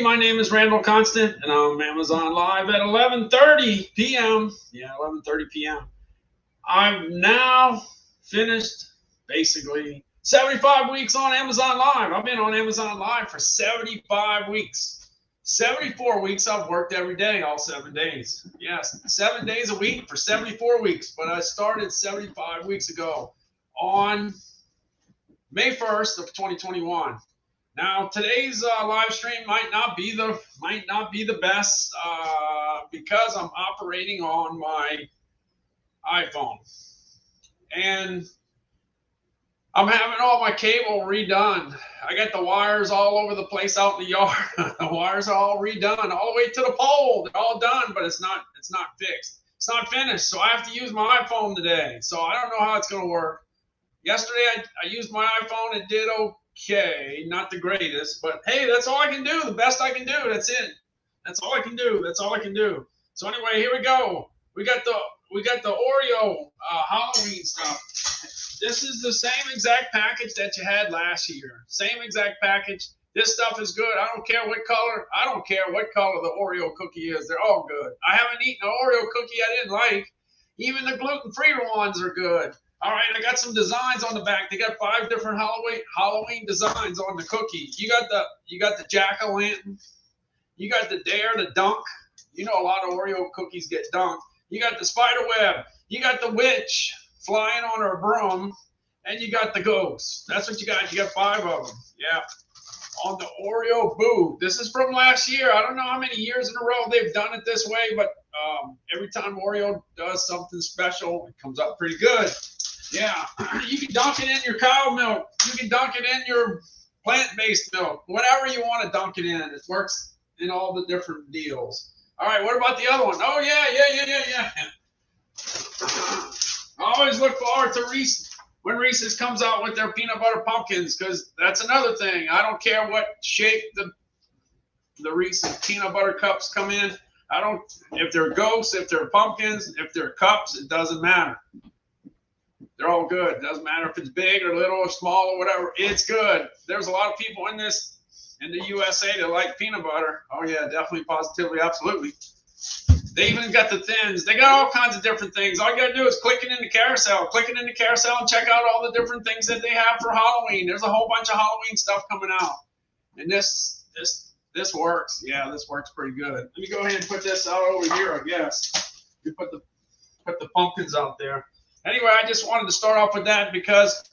my name is Randall Constant, and I'm Amazon Live at 11:30 p.m. Yeah, 11:30 p.m. I've now finished basically 75 weeks on Amazon Live. I've been on Amazon Live for 75 weeks. 74 weeks I've worked every day, all 7 days. Yes, 7 days a week for 74 weeks. But I started 75 weeks ago on May 1st of 2021. Now today's live stream might not be the best because I'm operating on my iPhone, and I'm having all my cable redone. I got the wires all over the place out in the yard. The wires are all redone, all the way to the pole. They're all done, but it's not fixed. It's not finished, so I have to use my iPhone today. So I don't know how it's going to work. Yesterday I used my iPhone. It did okay, not the greatest, but hey, that's all I can do. The best I can do. That's it. That's all I can do. That's all I can do. So anyway, here we go. We got the Oreo Halloween stuff. This is the same exact package that you had last year. Same exact package. This stuff is good. I don't care what color. I don't care what color the Oreo cookie is. They're all good. I haven't eaten an Oreo cookie I didn't like. Even the gluten-free ones are good. All right, I got some designs on the back. They got 5 different Halloween designs on the cookie. You got the jack-o'-lantern. You got the dare, the dunk. You know a lot of Oreo cookies get dunked. You got the spider web. You got the witch flying on her broom, and you got the ghost. That's what you got. You got 5 of them. Yeah. On the Oreo Boo. This is from last year. I don't know how many years in a row they've done it this way, but every time Oreo does something special, it comes out pretty good. Yeah. You can dunk it in your cow milk. You can dunk it in your plant-based milk. Whatever you want to dunk it in. It works in all the different deals. All right, what about the other one? Oh, yeah. I always look forward to when Reese's comes out with their peanut butter pumpkins, because that's another thing. I don't care what shape the Reese's peanut butter cups come in. If they're ghosts, if they're pumpkins, if they're cups, it doesn't matter. They're all good. It doesn't matter if it's big or little or small or whatever. It's good. There's a lot of people in the USA that like peanut butter. Oh, yeah, definitely, positively, absolutely. They even got the thins. They got all kinds of different things. All you got to do is click it in the carousel. Click it in the carousel and check out all the different things that they have for Halloween. There's a whole bunch of Halloween stuff coming out. And this works. Yeah, this works pretty good. Let me go ahead and put this out over here, I guess. You put the pumpkins out there. Anyway, I just wanted to start off with that because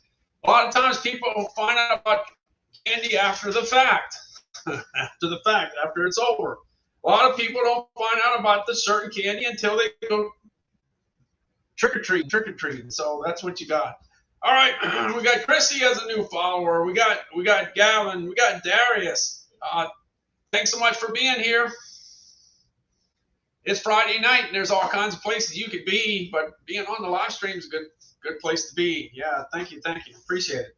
a lot of times people find out about candy after the fact. After it's over. A lot of people don't find out about the certain candy until they go trick-or-treat. So that's what you got. All right, we got Chrissy as a new follower. We got Gavin. We got Darius. Thanks so much for being here. It's Friday night, and there's all kinds of places you could be, but being on the live stream is a good place to be. Yeah, thank you. Appreciate it.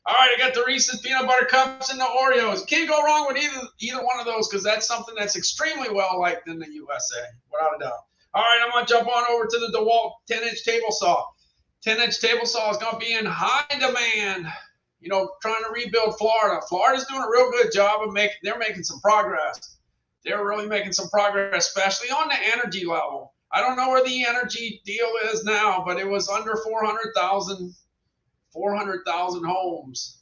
All right, I got the Reese's peanut butter cups and the Oreos. Can't go wrong with either one of those because that's something that's extremely well liked in the USA, without a doubt. All right, I'm going to jump on over to the Dewalt 10-inch table saw. 10-inch table saw is going to be in high demand. You know, trying to rebuild Florida. Florida's doing a real good job of they're making some progress. They're really making some progress, especially on the energy level. I don't know where the energy deal is now, but it was under 400,000 homes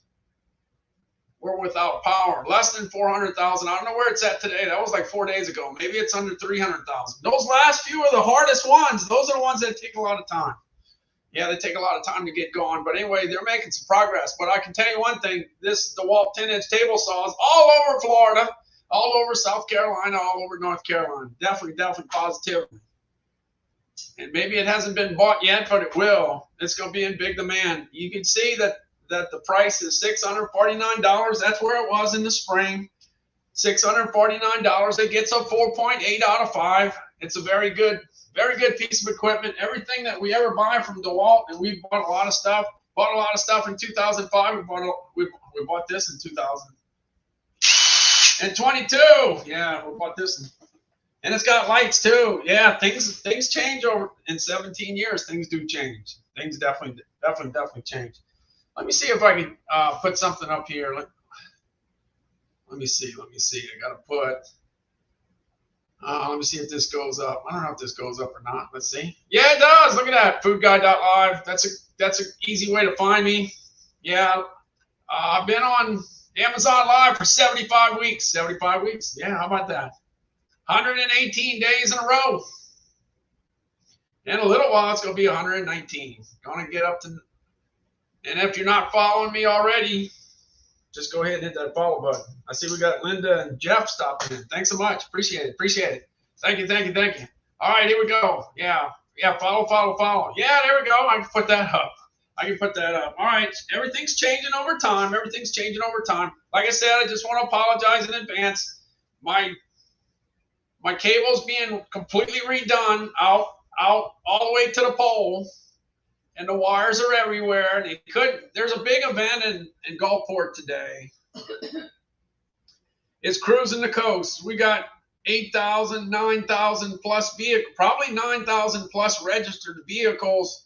were without power. Less than 400,000. I don't know where it's at today. That was like 4 days ago. Maybe it's under 300,000. Those last few are the hardest ones. Those are the ones that take a lot of time. Yeah, they take a lot of time to get going. But anyway, they're making some progress. But I can tell you one thing. This DeWalt 10-inch table saw is all over Florida, all over South Carolina, all over North Carolina. Definitely positively. And maybe it hasn't been bought yet, but it will. It's going to be in big demand. You can see that the price is $649. That's where it was in the spring. $649. It gets a 4.8 out of 5. It's a very good piece of equipment. Everything that we ever buy from DeWalt, and we bought a lot of stuff. Bought a lot of stuff in 2005. We bought this in 2022. Yeah, we bought this and it's got lights too. Yeah, things change over in 17 years. Things do change. Things definitely change. Let me see if I can put something up here. Let me see. I got to put, let me see if this goes up. I don't know if this goes up or not. Let's see. Yeah, it does. Look at that. Foodguy.live. That's an easy way to find me. Yeah. I've been on Amazon Live for 75 weeks. 75 weeks. Yeah, how about that? 118 days in a row. In a little while, it's going to be 119. Going to get up to, and if you're not following me already, just go ahead and hit that follow button. I see we got Linda and Jeff stopping in. Thanks so much. Appreciate it. Thank you. All right, here we go. Yeah, follow. Yeah, there we go. I can put that up. All right, everything's changing over time. Like I said, I just want to apologize in advance. My cable's being completely redone out all the way to the pole, and the wires are everywhere. And there's a big event in Gulfport today. It's cruising the coast. We got 8,000, 9,000 plus vehicles, probably 9,000 plus registered vehicles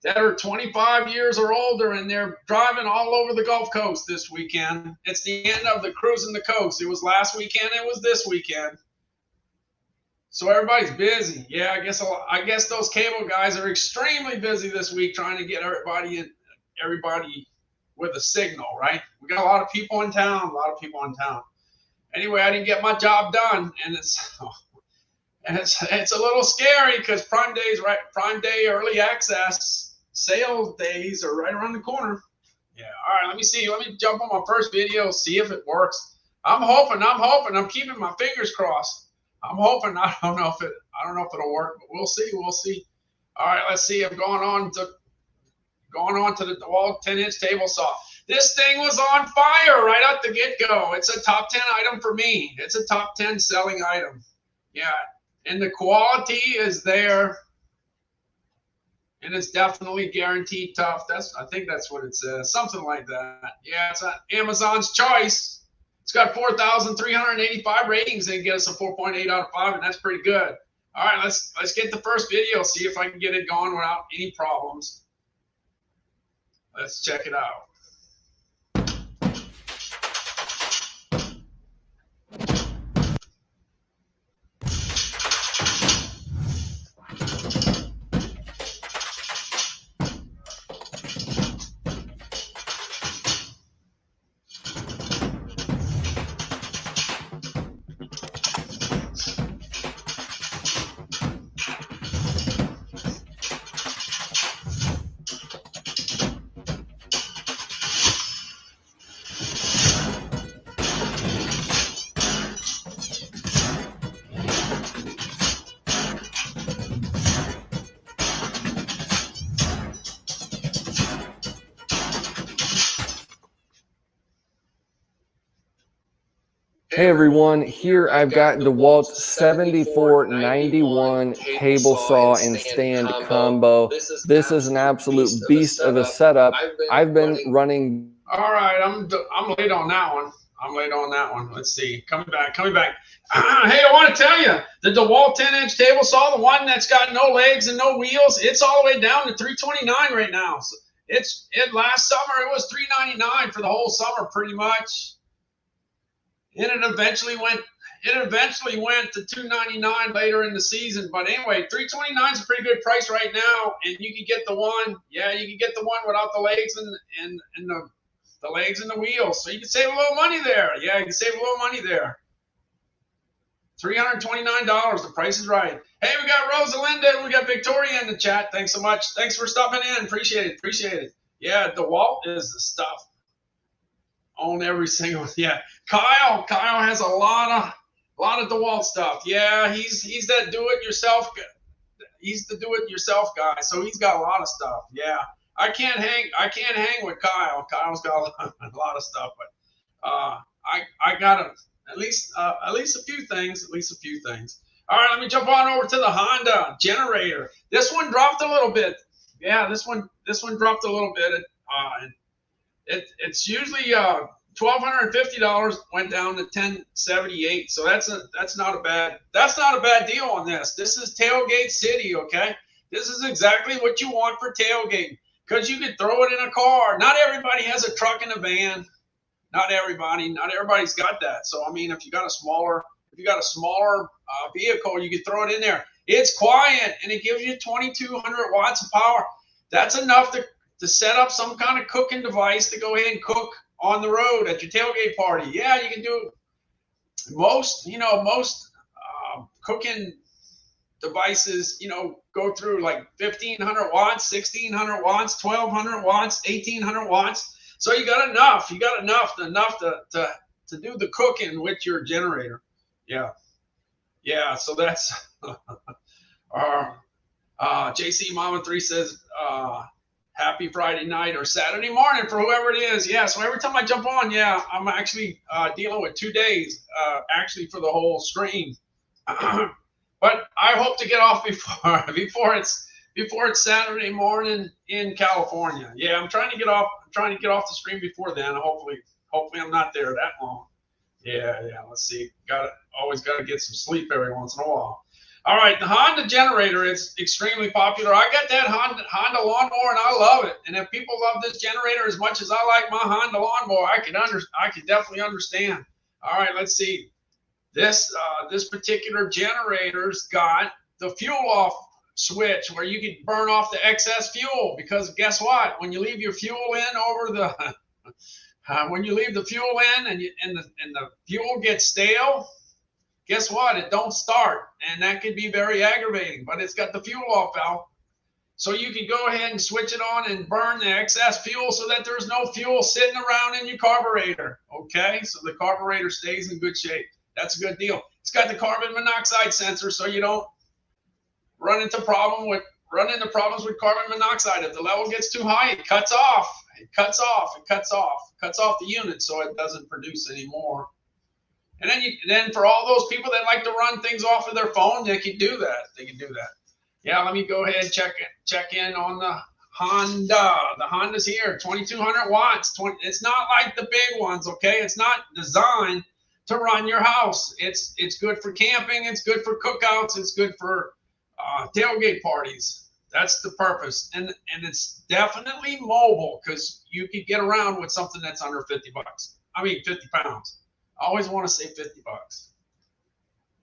that are 25 years or older, and they're driving all over the Gulf Coast this weekend. It's the end of the cruising the coast. It was last weekend. It was this weekend. So everybody's busy. Yeah, I guess those cable guys are extremely busy this week trying to get everybody with a signal, right? We got a lot of people in town. Anyway, I didn't get my job done, and it's a little scary because Prime Day early access sale days are right around the corner. Yeah. All right. Let me see. Let me jump on my first video, see if it works. I'm hoping. I'm keeping my fingers crossed. I'm hoping. I don't know if it'll work, but we'll see. All right. Let's see. I'm going on to the Dewalt 10-inch table saw. This thing was on fire right at the get-go. It's a top 10 item for me. It's a top 10 selling item. Yeah. And the quality is there. And it's definitely guaranteed tough. I think that's what it says. Something like that. Yeah, it's Amazon's choice. It's got 4,385 ratings. They get us a 4.8 out of 5, and that's pretty good. All right, let's get the first video, see if I can get it going without any problems. Let's check it out. Hey everyone, here I've got DeWalt's 7491 table saw and stand combo. This is an absolute beast of a setup. I've been running. All right, I'm late on that one. Let's see. Coming back. Hey, I want to tell you, the DeWalt 10-inch table saw, the one that's got no legs and no wheels, it's all the way down to $329 right now. So last summer it was $399 for the whole summer pretty much. And it eventually went to $299 later in the season. But anyway, $329 is a pretty good price right now, and you can get the one. Yeah, you can get the one without the legs and the legs and the wheels. So you can save a little money there. Yeah, you can save a little money there. $329. The price is right. Hey, we got Rosalinda and we got Victoria in the chat. Thanks so much. Thanks for stopping in. Appreciate it. Yeah, DeWalt is the stuff. Own every single. Yeah. Kyle has a lot of DeWalt stuff. Yeah, he's that do-it-yourself. He's the do-it-yourself guy, so he's got a lot of stuff. Yeah, I can't hang with Kyle. Kyle's got a lot of stuff, but I got at least a few things. All right, let me jump on over to the Honda generator. This one dropped a little bit. Yeah, this one dropped a little bit. It's usually $1,250, went down to $1,078. So that's not a bad deal on this. This is tailgate city, okay? This is exactly what you want for tailgating, because you can throw it in a car. Not everybody has a truck and a van. not everybody's got that. So I mean, if you got a smaller vehicle, you can throw it in there. It's quiet and it gives you 2,200 watts of power. That's enough to set up some kind of cooking device to go ahead and cook on the road at your tailgate party. Yeah, you can do most cooking devices, go through like 1,500 watts, 1,600 watts, 1,200 watts, 1,800 watts. So you got enough to do the cooking with your generator. Yeah. So that's JC Mama 3 says happy Friday night or Saturday morning for whoever it is. Yeah. So every time I jump on, I'm actually dealing with 2 days actually for the whole stream. But I hope to get off before it's Saturday morning in California. Yeah, I'm trying to get off the stream before then. Hopefully I'm not there that long. Yeah. Let's see. Always got to get some sleep every once in a while. All right, the Honda generator is extremely popular. I got that Honda lawnmower and I love it. And if people love this generator as much as I like my Honda lawnmower, I can definitely understand. All right, let's see. This particular generator's got the fuel off switch where you can burn off the excess fuel, because guess what? When you leave your fuel in over the when you leave the fuel in and the fuel gets stale, guess what? It don't start, and that can be very aggravating. But it's got the fuel off valve, so you can go ahead and switch it on and burn the excess fuel so that there's no fuel sitting around in your carburetor. Okay, so the carburetor stays in good shape. That's a good deal. It's got the carbon monoxide sensor, so you don't run into problems with carbon monoxide. If the level gets too high, it cuts off the unit, so it doesn't produce anymore. And then for all those people that like to run things off of their phone, they can do that. Yeah, let me go ahead and check in on the Honda. The Honda's here, 2,200 watts. It's not like the big ones, okay? It's not designed to run your house. It's good for camping. It's good for cookouts. It's good for tailgate parties. That's the purpose. And it's definitely mobile, because you could get around with something that's under 50 pounds. I always want to say 50 bucks.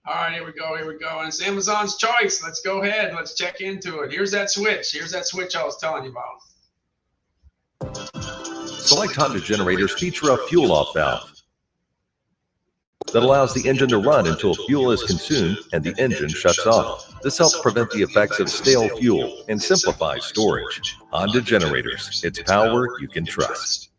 All right, here we go. And it's Amazon's choice. Let's go ahead. Let's check into it. Here's that switch I was telling you about. Select Honda generators feature a fuel off valve that allows the engine to run until fuel is consumed and the engine shuts off. This helps prevent the effects of stale fuel and simplifies storage. Honda generators, it's power you can trust.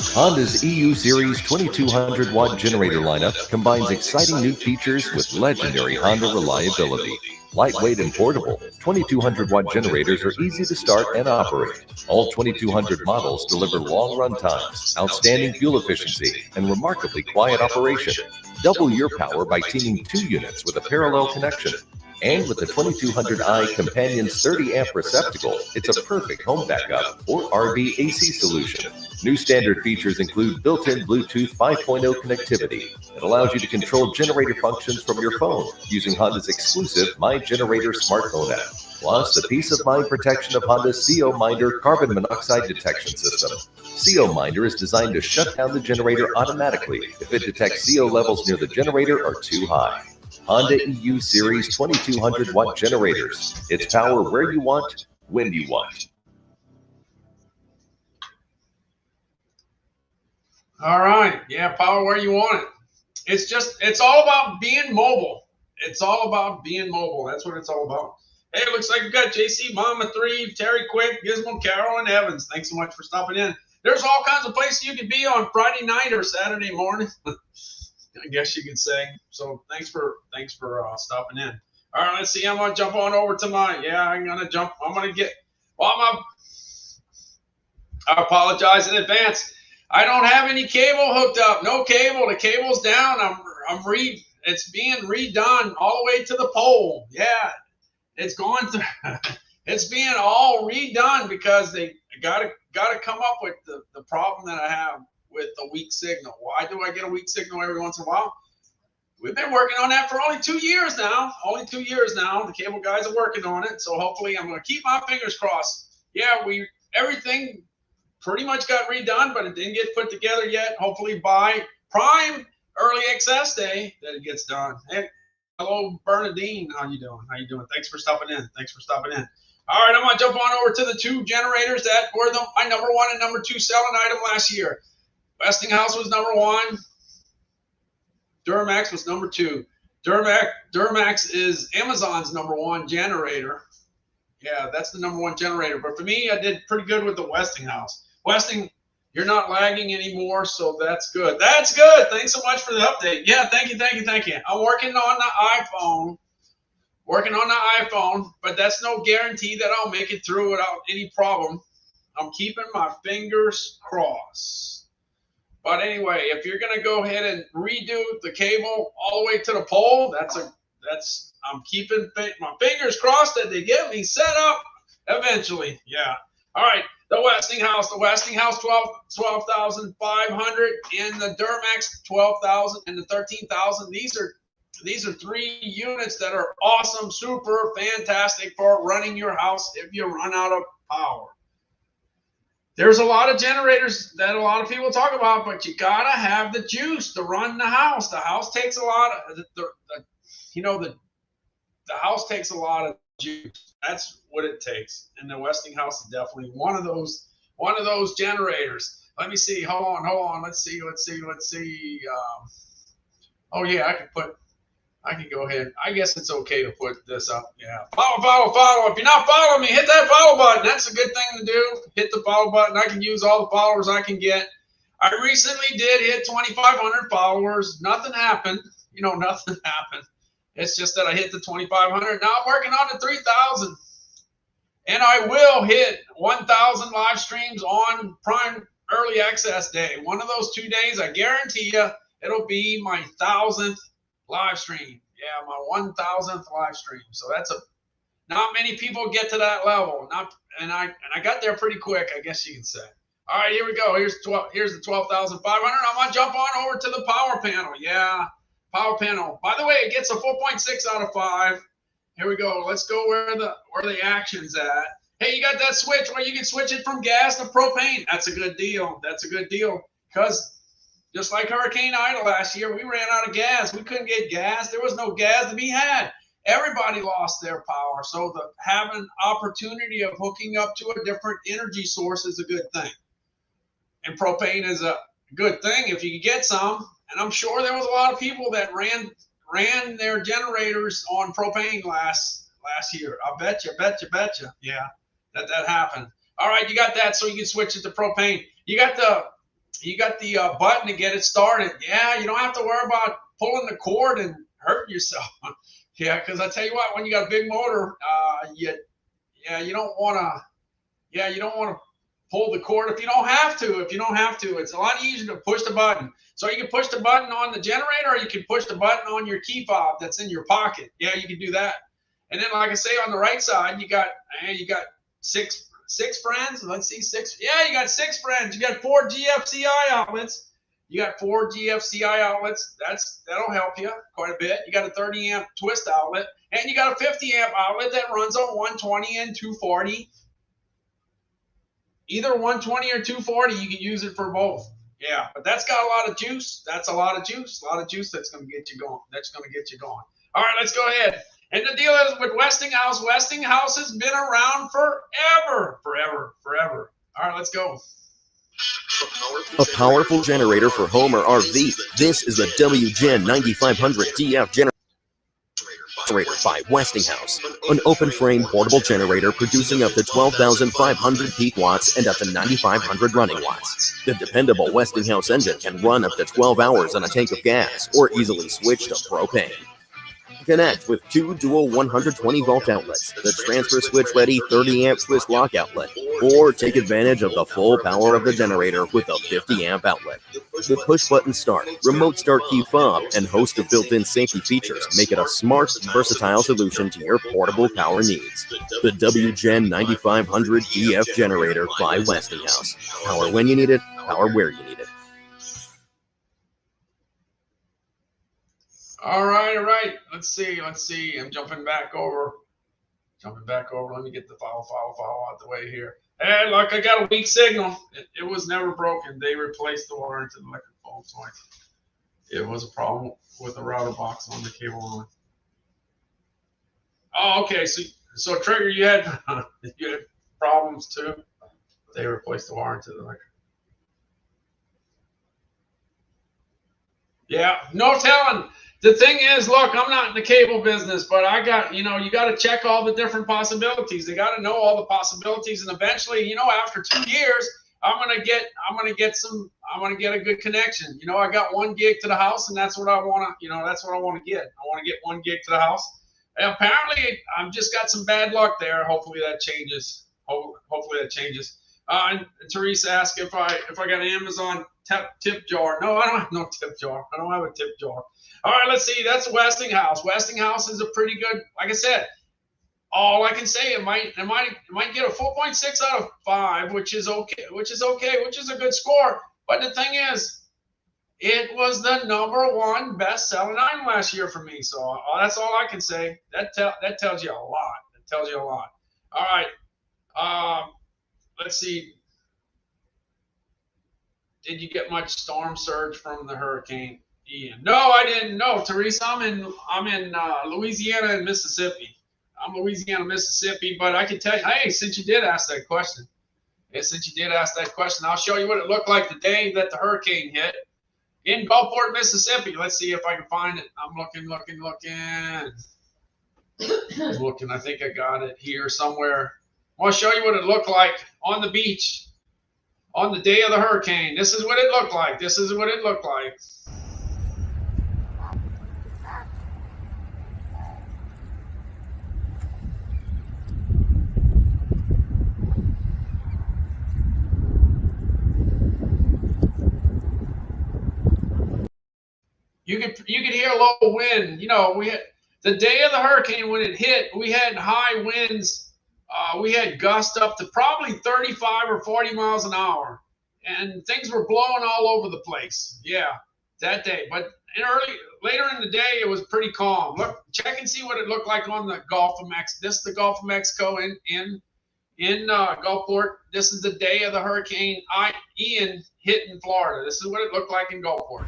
Honda's EU Series 2200 watt generator lineup combines exciting new features with legendary Honda reliability. Lightweight and portable, 2200 watt generators are easy to start and operate. All 2200 models deliver long run times, outstanding fuel efficiency, and remarkably quiet operation. Double your power by teaming 2 units with a parallel connection. And with the 2200i Companion's 30 amp receptacle, it's a perfect home backup or RV AC solution. New standard features include built-in Bluetooth 5.0 connectivity that allows you to control generator functions from your phone using Honda's exclusive My Generator smartphone app. Plus, the peace of mind protection of Honda's CO Minder carbon monoxide detection system. CO Minder is designed to shut down the generator automatically if it detects CO levels near the generator are too high. Honda EU Series 2200 watt generators. It's power where you want, when you want. All right. Yeah, power where you want it. It's all about being mobile. It's all about being mobile. That's what it's all about. Hey, it looks like we've got JC, Mama 3, Terry Quick, Gizmo, Carol, and Evans. Thanks so much for stopping in. There's all kinds of places you can be on Friday night or Saturday morning, I guess you could say. So thanks for stopping in. All right, let's see. I'm going to jump on over to I apologize in advance. I don't have any cable hooked up. No cable. The cable's down. It's being redone all the way to the pole. Yeah, it's going through. It's being all redone because they got to come up with the problem that I have with the weak signal. Why do I get a weak signal every once in a while? We've been working on that for only 2 years now. The cable guys are working on it. So hopefully I'm going to keep my fingers crossed. Yeah, everything pretty much got redone, but it didn't get put together yet. Hopefully by Prime Early Access Day that it gets done. Hey, hello, Bernadine. How you doing? How you doing? Thanks for stopping in. Thanks for stopping in. All right, I'm going to jump on over to the two generators that were my number 1 and number 2 selling item last year. Westinghouse was number 1. Duramax was number 2. Duramax is Amazon's number 1 generator. Yeah, that's the number 1 generator. But for me, I did pretty good with the Westinghouse. You're not lagging anymore, so that's good. That's good. Thanks so much for the update. Yeah, thank you. I'm working on the iPhone, but that's no guarantee that I'll make it through without any problem. I'm keeping my fingers crossed. But anyway, if you're gonna go ahead and redo the cable all the way to the pole, I'm keeping my fingers crossed that they get me set up eventually. Yeah. All right. The Westinghouse 12,500 and the Duramax 12,000 and the 13,000. These are 3 units that are awesome, super fantastic for running your house if you run out of power. There's a lot of generators that a lot of people talk about, but you gotta have the juice to run the house. The house takes a lot of the house takes a lot of juice. That's what it takes, and the Westinghouse is definitely one of those generators. Let me see. Hold on. Let's see. Oh yeah, I can go ahead. I guess it's okay to put this up. Yeah. Follow. If you're not following me, hit that follow button. That's a good thing to do. Hit the follow button. I can use all the followers I can get. I recently did hit 2,500 followers. Nothing happened. Nothing happened. It's just that I hit the 2,500. Now I'm working on the 3,000. And I will hit 1,000 live streams on Prime Early Access Day. One of those 2 days, I guarantee you, it'll be my 1,000th live stream. Yeah, my 1,000th live stream. So not many people get to that level. And I got there pretty quick, I guess you can say. All right, here we go. Here's the 12,500. I'm gonna jump on over to the power panel. Yeah, power panel. By the way, it gets a 4.6 out of 5. Here we go. Let's go where the action's at. Hey, you got that switch where you can switch it from gas to propane. That's a good deal. Because just like Hurricane Ida last year, we ran out of gas. We couldn't get gas. There was no gas to be had. Everybody lost their power. So having opportunity of hooking up to a different energy source is a good thing. And propane is a good thing if you can get some. And I'm sure there was a lot of people that ran their generators on propane last year. I bet you. Yeah, that happened. All right, you got that, so you can switch it to propane. You got the button to get it started. Yeah, you don't have to worry about pulling the cord and hurting yourself. Yeah, because I tell you what, when you got a big motor, you don't want to pull the cord if you don't have to. It's a lot easier to push the button. So you can push the button on the generator, or you can push the button on your key fob that's in your pocket. Yeah, you can do that. And then, like I say, on the right side, you got six friends. Let's see, 6. Yeah, you got 6 friends. You got 4 GFCI outlets. That'll help you quite a bit. You got a 30 amp twist outlet, and you got a 50 amp outlet that runs on 120 and 240. Either 120 or 240, you can use it for both. Yeah, but that's got a lot of juice. That's a lot of juice that's going to get you going. All right, let's go ahead. And the deal is with Westinghouse. Westinghouse has been around forever. All right, let's go. A powerful generator for home or RV. This is the WGen 9500 DF generator by Westinghouse, an open-frame portable generator producing up to 12,500 peak watts and up to 9,500 running watts. The dependable Westinghouse engine can run up to 12 hours on a tank of gas or easily switch to propane. Connect with 2 dual 120-volt outlets, the transfer switch-ready 30-amp twist lock outlet, or take advantage of the full power of the generator with a 50-amp outlet. The push-button start, remote start key fob, and host of built-in safety features make it a smart, versatile solution to your portable power needs. The WGen 9500 DF generator by Westinghouse. Power when you need it, power where you need it. All right. Let's see. I'm jumping back over. Jumping back over. Let me get the follow out the way here. And look, I got a weak signal. It was never broken. They replaced the wire into the electric bulb, so it was a problem with the router box on the cable line. Oh, okay. So Trigger, you had problems too. They replaced the wire into the electric. Yeah, no telling. The thing is, look, I'm not in the cable business, but I got, you got to check all the different possibilities. They got to know all the possibilities, and eventually, after 2 years, I'm gonna get a good connection. I got 1 gig to the house, and that's what I want to, that's what I want to get. I want to get 1 gig to the house. And apparently, I've just got some bad luck there. Hopefully that changes. Hopefully that changes. And Teresa asked if I got an Amazon tip jar. No, I don't have no tip jar. I don't have a tip jar. All right, let's see. That's Westinghouse. Westinghouse is a pretty good. Like I said, all I can say it might get a 4.6 out of 5, which is okay. Which is a good score. But the thing is, it was the #1 best-selling item last year for me. So that's all I can say. That tells you a lot. That tells you a lot. All right. Let's see. Did you get much storm surge from the hurricane Ian? No, I didn't. No, Teresa, I'm in Louisiana and Mississippi. I'm Louisiana, Mississippi, but I can tell you, hey, since you did ask that question, I'll show you what it looked like the day that the hurricane hit in Gulfport, Mississippi. Let's see if I can find it. I'm looking. I think I got it here somewhere. I want to show you what it looked like on the beach on the day of the hurricane. This is what it looked like. You could hear a low wind. We had the day of the hurricane when it hit. We had high winds. We had gusts up to probably 35 or 40 miles an hour, and things were blowing all over the place. Yeah, that day. But later in the day, it was pretty calm. Look, check and see what it looked like on the Gulf of Mexico. This is the Gulf of Mexico in Gulfport. This is the day of the hurricane Ian hit in Florida. This is what it looked like in Gulfport.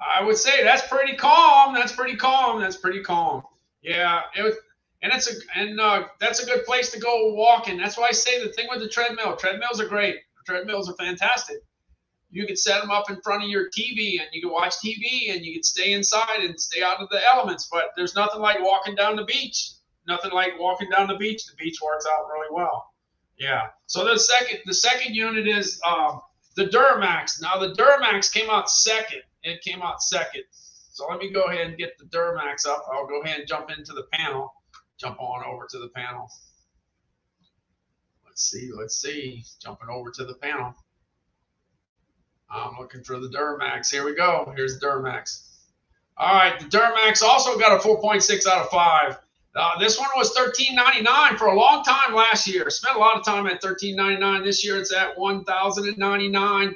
I would say that's pretty calm. Yeah, it was, and that's a good place to go walking. That's why I say the thing with the treadmills are great. Treadmills are fantastic. You can set them up in front of your TV, and you can watch TV, and you can stay inside and stay out of the elements. But there's nothing like walking down the beach. The beach works out really well. Yeah. So the second unit is the Duramax. Now the Duramax came out second. It came out second. So let me go ahead and get the Duramax up. I'll go ahead and jump on over to the panel. Let's see. Jumping over to the panel. I'm looking for the Duramax. Here we go. Here's the Duramax. All right, the Duramax also got a 4.6 out of 5. This one was $13.99 for a long time last year. Spent a lot of time at $13.99. This year it's at $1,099.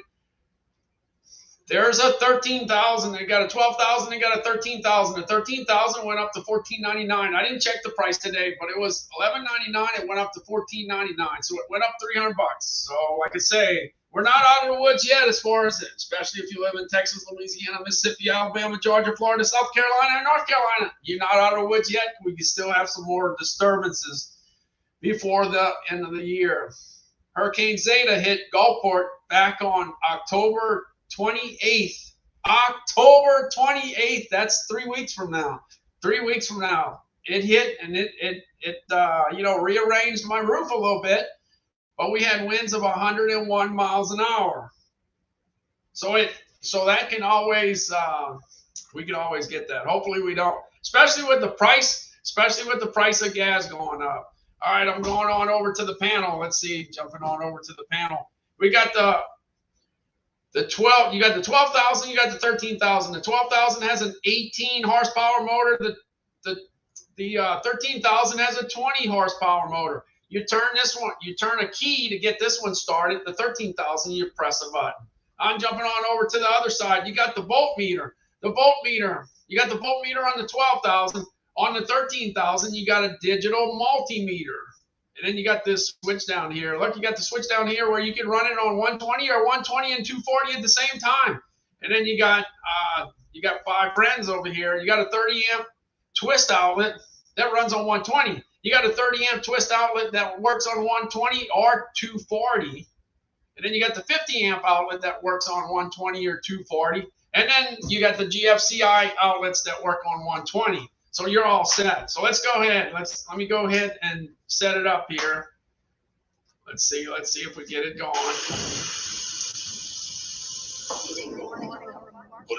There's a 13,000. They got a 12,000. They got a 13,000. The 13,000 went up to $14.99. I didn't check the price today, but it was $11.99. It went up to $14.99. So it went up $300. So like I say, we're not out of the woods yet as far as, especially if you live in Texas, Louisiana, Mississippi, Alabama, Georgia, Florida, South Carolina, and North Carolina. You're not out of the woods yet. We can still have some more disturbances before the end of the year. Hurricane Zeta hit Gulfport back on October 28th. October 28th. That's 3 weeks from now. 3 weeks from now. It hit and it rearranged my roof a little bit, but we had winds of 101 miles an hour. So that can always we can always get that. Hopefully we don't, especially with the price of gas going up. All right, I'm going on over to the panel. Let's see, jumping on over to the panel. We got the 12, you got the 12,000, you got the 13,000. The 12,000 has an 18 horsepower motor. The The 13,000 has a 20 horsepower motor. You turn this one, you turn a key to get this one started. The 13,000, you press a button. I'm jumping on over to the other side. You got the volt meter. The volt meter. You got the volt meter on the 12,000. On the 13,000, you got a digital multimeter. And then you got this switch down here. Look, you got the switch down here where you can run it on 120 or 120 and 240 at the same time. And then you got 5 friends over here. You got a 30 amp twist outlet that runs on 120. You got a 30 amp twist outlet that works on 120 or 240. And then you got the 50 amp outlet that works on 120 or 240. And then you got the GFCI outlets that work on 120. So you're all set. So let's go ahead. Let me go ahead and set it up here. Let's see if we get it going.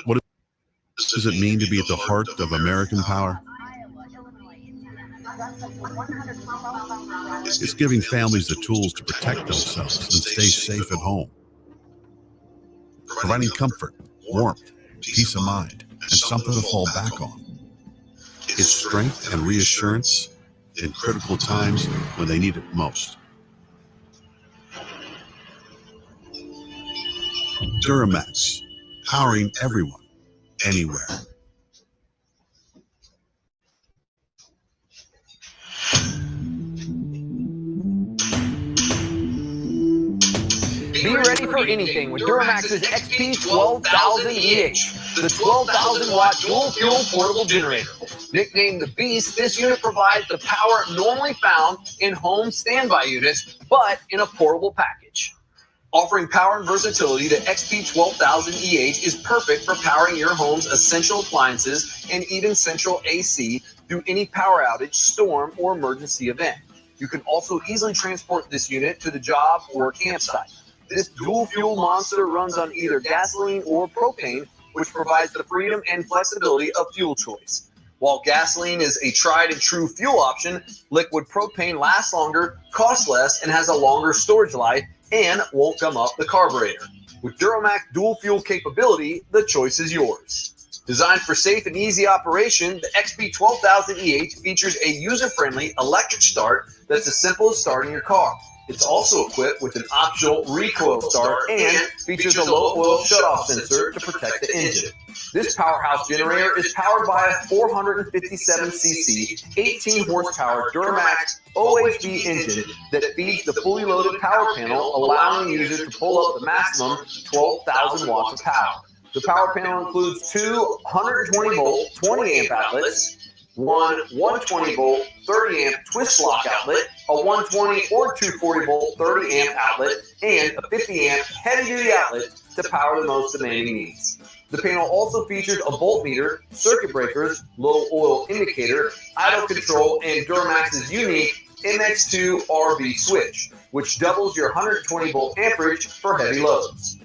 What does it mean to be at the heart of American power? It's giving families the tools to protect themselves and stay safe at home. Providing comfort, warmth, peace of mind, and something to fall back on. It's strength and reassurance in critical times when they need it most. Duramax, powering everyone, anywhere. Be ready for anything with Duramax's XP 12,000 EH, the 12,000 watt dual fuel portable generator. Nicknamed the Beast, this unit provides the power normally found in home standby units, but in a portable package. Offering power and versatility, the XP 12,000 EH is perfect for powering your home's essential appliances and even central AC through any power outage, storm, or emergency event. You can also easily transport this unit to the job or campsite. This dual fuel monster runs on either gasoline or propane, which provides the freedom and flexibility of fuel choice. While gasoline is a tried and true fuel option, liquid propane lasts longer, costs less, and has a longer storage life, and won't gum up the carburetor. With Duramax dual fuel capability, the choice is yours. Designed for safe and easy operation, the XP 12,000 EH features a user-friendly electric start that's as simple as starting your car. It's also equipped with an optional recoil start and features a low-oil shutoff sensor to protect the engine. This powerhouse generator is powered by a 457cc, 18-horsepower Duramax OHV engine that feeds the fully loaded power panel, allowing the user to pull up the maximum 12,000 watts of power. The power panel includes two 120-volt 20-amp outlets, one 120-volt 30-amp twist lock outlet, a 120 or 240-volt 30-amp outlet, and a 50-amp heavy-duty outlet to power the most demanding needs. The panel also features a voltmeter, circuit breakers, low oil indicator, idle control, and Duramax's unique MX2 RV switch, which doubles your 120-volt amperage for heavy loads.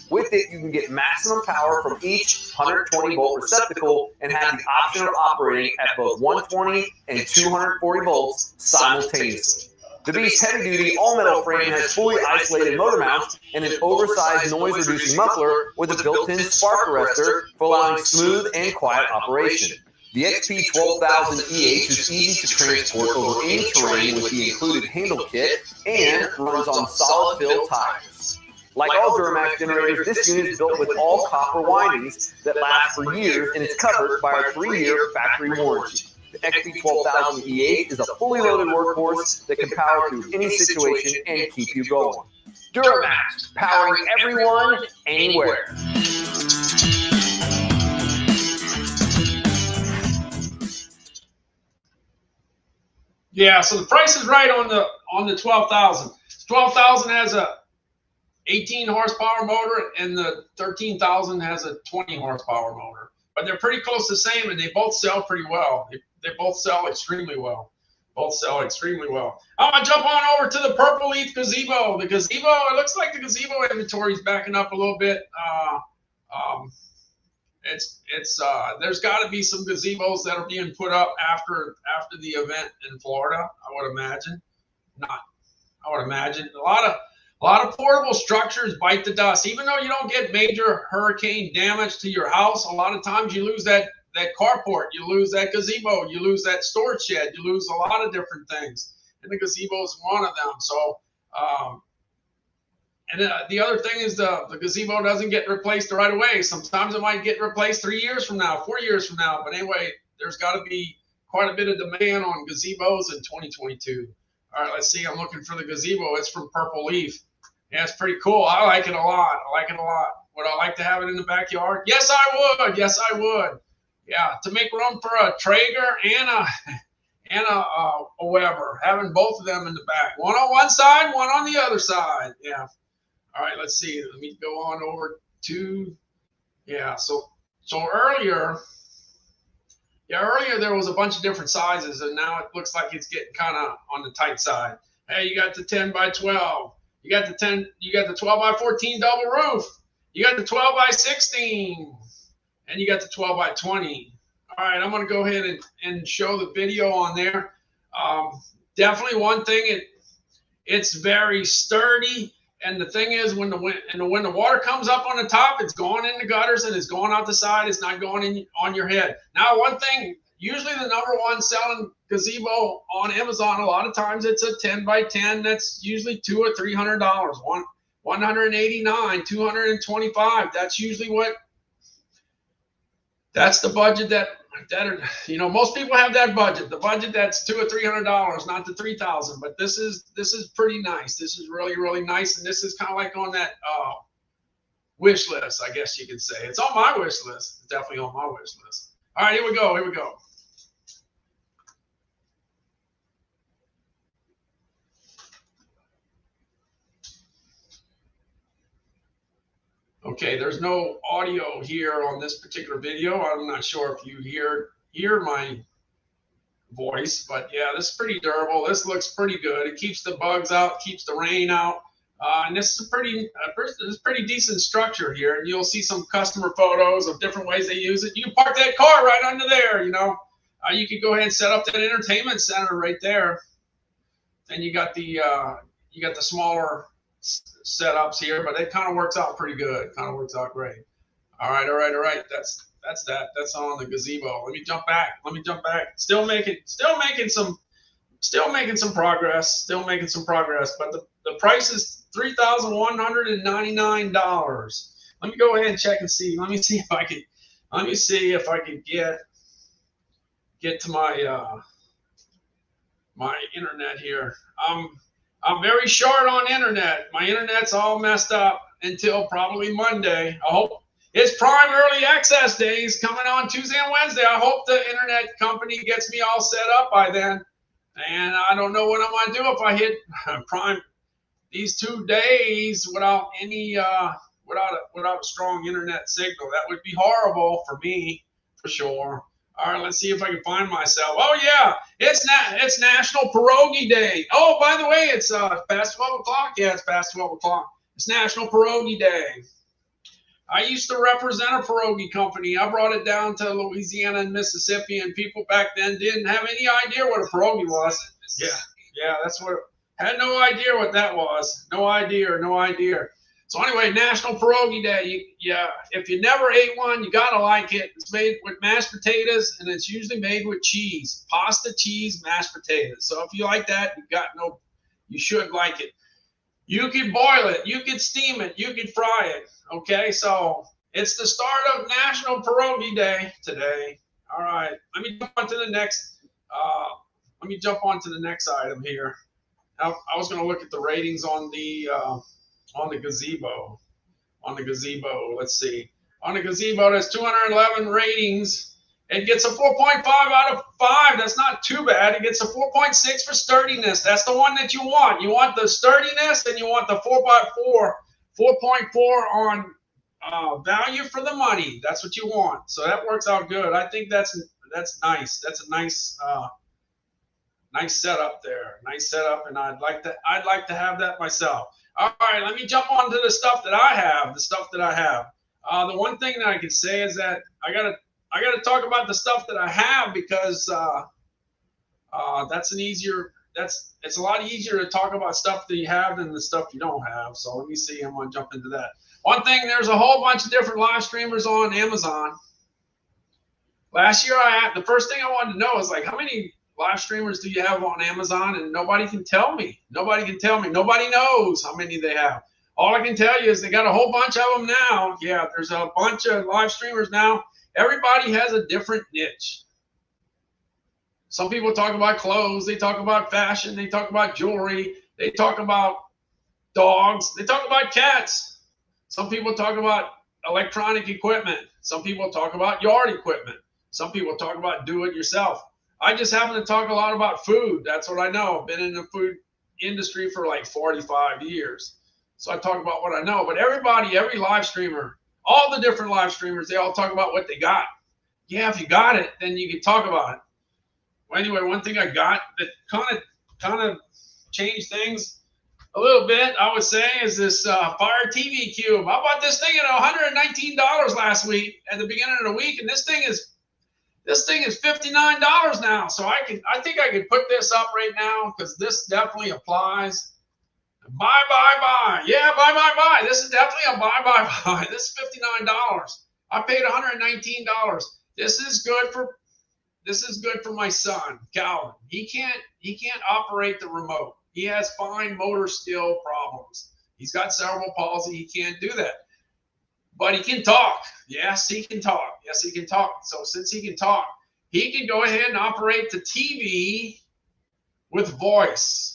With it, you can get maximum power from each 120-volt receptacle and have the option of operating at both 120 and 240 volts simultaneously. The Beast's heavy-duty all-metal frame has fully isolated motor mounts and an oversized noise-reducing muffler with a built-in spark arrestor for allowing smooth and quiet operation. The XP 12,000 EH is easy to transport over any terrain with the included handle kit and runs on solid fill tires. Like all Duramax generators, this unit is built with all copper windings that last for years and is covered by our 3-year factory warranty. The XP 12,000 EH is a fully loaded workhorse that can power through any situation and keep you going. Duramax, powering everyone, anywhere. Yeah, so the price is right on the 12,000. 12,000 has a 18 horsepower motor and the 13,000 has a 20 horsepower motor, but they're pretty close to the same and they both sell pretty well. They both sell extremely well. I'm gonna jump on over to the Purple Leaf gazebo. The gazebo, it looks like the gazebo inventory is backing up a little bit. There's got to be some gazebos that are being put up after the event in Florida. I would imagine. A lot of portable structures bite the dust. Even though you don't get major hurricane damage to your house, a lot of times you lose that that carport, you lose that gazebo, you lose that storage shed, you lose a lot of different things. And the gazebo is one of them. So, and the other thing is the gazebo doesn't get replaced right away. Sometimes it might get replaced 3 years from now, 4 years from now. But anyway, there's got to be quite a bit of demand on gazebos in 2022. All right, let's see. I'm looking for the gazebo. It's from Purple Leaf. Yeah, it's pretty cool. I like it a lot. I like it a lot. Would I like to have it in the backyard? Yes, I would. Yes, I would. Yeah, to make room for a Traeger and a Weber, having both of them in the back. One on one side, one on the other side. Yeah. All right, let's see. Let me go on over to, yeah. So earlier there was a bunch of different sizes, and now it looks like it's getting kind of on the tight side. Hey, you got the 10 by 12. You got the 12 by 14 double roof. You got the 12 by 16, and you got the 12 by 20. All right, I'm going to go ahead and show the video on there. Definitely one thing, it's very sturdy. And the thing is, when the water comes up on the top, it's going in the gutters and it's going out the side. It's not going in on your head. Now, one thing, usually the #1 selling gazebo on Amazon, a lot of times it's a 10 by 10. That's usually $200 or $300. $189, $225. That's usually that's the budget that most people have that budget. The budget that's $200 or $300, not the $3,000. But this is pretty nice. This is really, really nice, and this is kind of like on that wish list, I guess you could say. It's on my wish list. It's definitely on my wish list. All right, here we go. Here we go. Okay, there's no audio here on this particular video. I'm not sure if you hear my voice, but yeah, this is pretty durable. This looks pretty good. It keeps the bugs out, keeps the rain out, and this is pretty decent structure here. And you'll see some customer photos of different ways they use it. You can park that car right under there. You could go ahead and set up that entertainment center right there. Then you got the smaller setups here, but it kind of works out pretty good. Kind of works out great. All right. That's that. That's on the gazebo. Let me jump back. Still making some progress. But the price is $3,199. Let me go ahead and check and see. Let me see if I can get to my my internet here. I'm very short on internet. My internet's all messed up until probably Monday. I hope it's Prime Early Access days coming on Tuesday and Wednesday. I hope the internet company gets me all set up by then. And I don't know what I'm going to do if I hit Prime these 2 days without any without a strong internet signal. That would be horrible for me, for sure. All right, let's see if I can find myself. Oh yeah, it's National Pierogi Day. Oh, by the way, it's past 12 o'clock. Yeah, it's past 12 o'clock. It's National Pierogi Day. I used to represent a pierogi company. I brought it down to Louisiana and Mississippi, and people back then didn't have any idea what a pierogi was. Yeah, that's what. Had no idea what that was. No idea. So anyway, National Pierogi Day. If you never ate one, you gotta like it. It's made with mashed potatoes, and it's usually made with cheese, pasta, cheese, mashed potatoes. So if you like that, you should like it. You could boil it, you could steam it, you could fry it. Okay, so it's the start of National Pierogi Day today. All right, let me jump on to the next. Item here. I was going to look at the ratings on the gazebo. Let's see. On the gazebo, there's 211 ratings. It gets a 4.5 out of 5. That's not too bad. It gets a 4.6 for sturdiness. That's the one that you want. You want the sturdiness, and you want the 4x4, 4.4 on value for the money. That's what you want. So that works out good. I think that's nice. That's a nice setup there. Nice setup, and I'd like to have that myself. All right, let me jump on to the stuff that I have. The one thing that I can say is that I gotta talk about the stuff that I have, because it's a lot easier to talk about stuff that you have than the stuff you don't have. So let me see. I'm gonna jump into that. One thing, there's a whole bunch of different live streamers on Amazon. Last year, the first thing I wanted to know is like, how many live streamers do you have on Amazon? And nobody can tell me. Nobody can tell me. Nobody knows how many they have. All I can tell you is they got a whole bunch of them now. Yeah, there's a bunch of live streamers now. Everybody has a different niche. Some people talk about clothes. They talk about fashion. They talk about jewelry. They talk about dogs. They talk about cats. Some people talk about electronic equipment. Some people talk about yard equipment. Some people talk about do it yourself. I just happen to talk a lot about food. That's what I know. I've been in the food industry for like 45 years. So I talk about what I know. But everybody, every live streamer, all the different live streamers, they all talk about what they got. Yeah, if you got it, then you can talk about it. Well, anyway, one thing I got that kind of changed things a little bit, I would say, is this Fire TV Cube. I bought this thing at $119 last week at the beginning of the week, and this thing is $59 now. So I think I could put this up right now because this definitely applies. Buy. Yeah, buy. This is definitely a buy. This is $59. I paid $119. This is good for my son, Calvin. He can't operate the remote. He has fine motor skill problems. He's got cerebral palsy. He can't do that. But he can talk. Yes, he can talk. So since he can talk, he can go ahead and operate the TV with voice.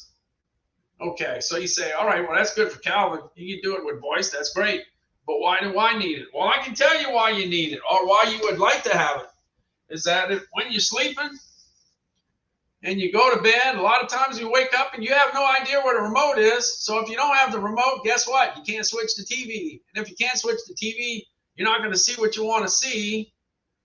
Okay, so you say, all right, well, that's good for Calvin. You can do it with voice. That's great. But why do I need it? Well, I can tell you why you need it or why you would like to have it. Is that when you're sleeping and you go to bed, a lot of times you wake up and you have no idea where the remote is. So if you don't have the remote, guess what? You can't switch the TV. And if you can't switch the TV, you're not going to see what you want to see.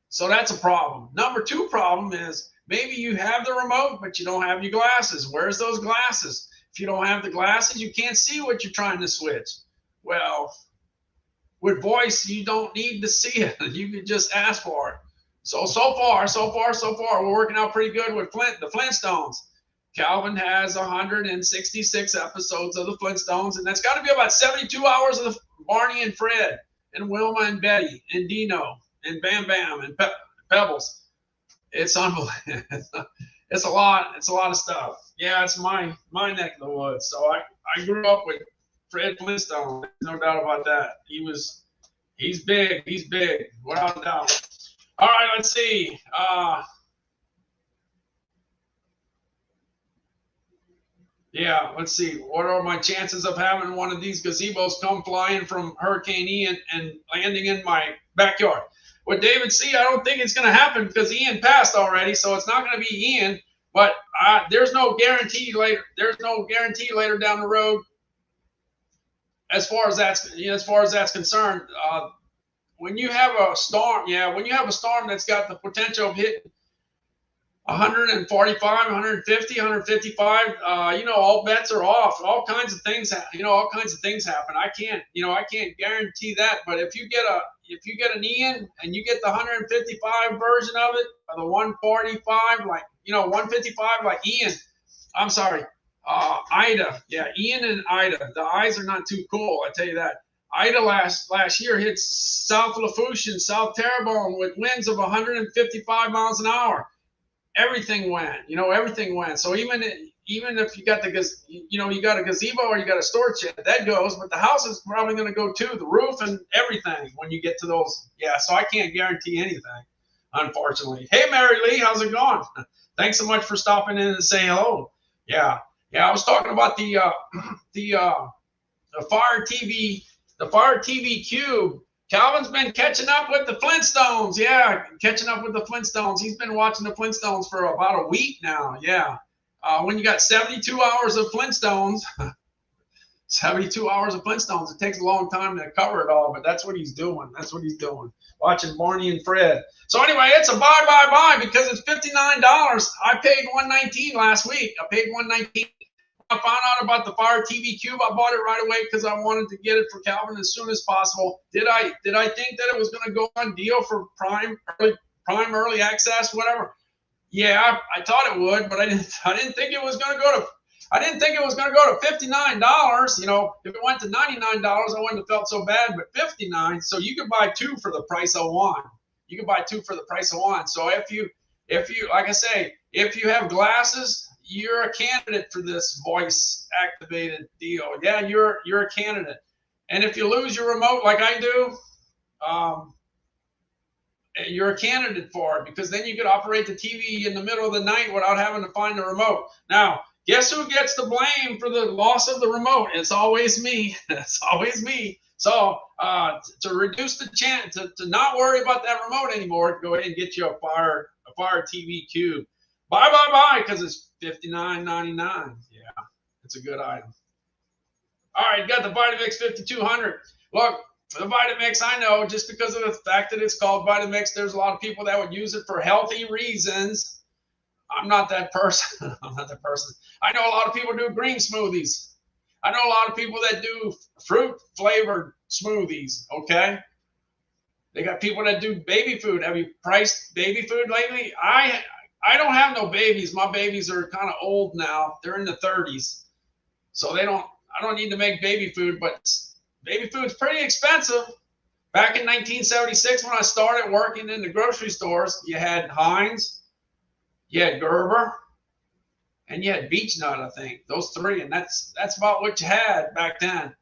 So that's a problem. Number two problem is maybe you have the remote, but you don't have your glasses. Where's those glasses? If you don't have the glasses, you can't see what you're trying to switch. Well, with voice, you don't need to see it. You can just ask for it. So far, we're working out pretty good with the Flintstones. Calvin has 166 episodes of the Flintstones, and that's got to be about 72 hours of Barney and Fred, and Wilma and Betty, and Dino, and Bam Bam, and Pebbles. It's unbelievable. It's a lot of stuff. Yeah, it's my neck of the woods. So I grew up with Fred Flintstone. No doubt about that. He's big, without a doubt. All right, let's see. Yeah, let's see. What are my chances of having one of these gazebos come flying from Hurricane Ian and landing in my backyard? With David C., I don't think it's going to happen because Ian passed already, so it's not going to be Ian. But there's no guarantee later. There's no guarantee later down the road. As far as that's concerned, when you have a storm, that's got the potential of hitting 145, 150, 155, all bets are off. All kinds of things happen. I can't guarantee that. But if you get an Ian and you get the 155 version of it, or the 145, 155 like Ian. I'm sorry, Ida. Yeah, Ian and Ida. The eyes are not too cool, I tell you that. Ida last year hit South Lafourche, South Terrebonne with winds of 155 miles an hour. Everything went. So even if you got you got a gazebo or you got a storage shed, that goes, but the house is probably going to go too, the roof and everything when you get to those. Yeah, so I can't guarantee anything, unfortunately. Hey, Mary Lee, how's it going? Thanks so much for stopping in and saying hello. Yeah, I was talking about the Fire TV Cube. Calvin's been catching up with the Flintstones. Yeah, catching up with the Flintstones. He's been watching the Flintstones for about a week now. Yeah. When you got 72 hours of Flintstones, 72 hours of Flintstones, it takes a long time to cover it all, but that's what he's doing. Watching Barney and Fred. So anyway, it's a buy because it's $59. I paid $119 last week. I found out about the Fire TV Cube. I bought it right away because I wanted to get it for Calvin as soon as possible. Did I think that it was going to go on deal for Prime early access, whatever? Yeah, I thought it would, but I didn't think it was going to go to. I didn't think it was going to go to $59. If it went to $99, I wouldn't have felt so bad. But $59, so you could buy two for the price of one. you can buy 2 for the price of 1. So if you, like I say, if you have glasses, you're a candidate for this voice activated deal. Yeah, you're a candidate. And if you lose your remote like I do, you're a candidate for it, because then you could operate the TV in the middle of the night without having to find the remote. Now, guess who gets the blame for the loss of the remote? It's always me. It's always me. So to reduce the chance, to not worry about that remote anymore, go ahead and get you a Fire TV Cube. Buy, because it's $59.99. Yeah, it's a good item. All right, you got the Vitamix 5200. Look, the Vitamix, I know, just because of the fact that it's called Vitamix, there's a lot of people that would use it for healthy reasons. I'm not that person. I'm not that person. I know a lot of people do green smoothies. I know a lot of people that do fruit flavored smoothies, okay? They got people that do baby food. Have you priced baby food lately? I don't have no babies. My babies are kind of old now. They're in the 30s. So I don't need to make baby food, but baby food's pretty expensive. Back in 1976, when I started working in the grocery stores, you had Heinz, you had Gerber, and you had Beech Nut, I think. Those 3, and that's about what you had back then.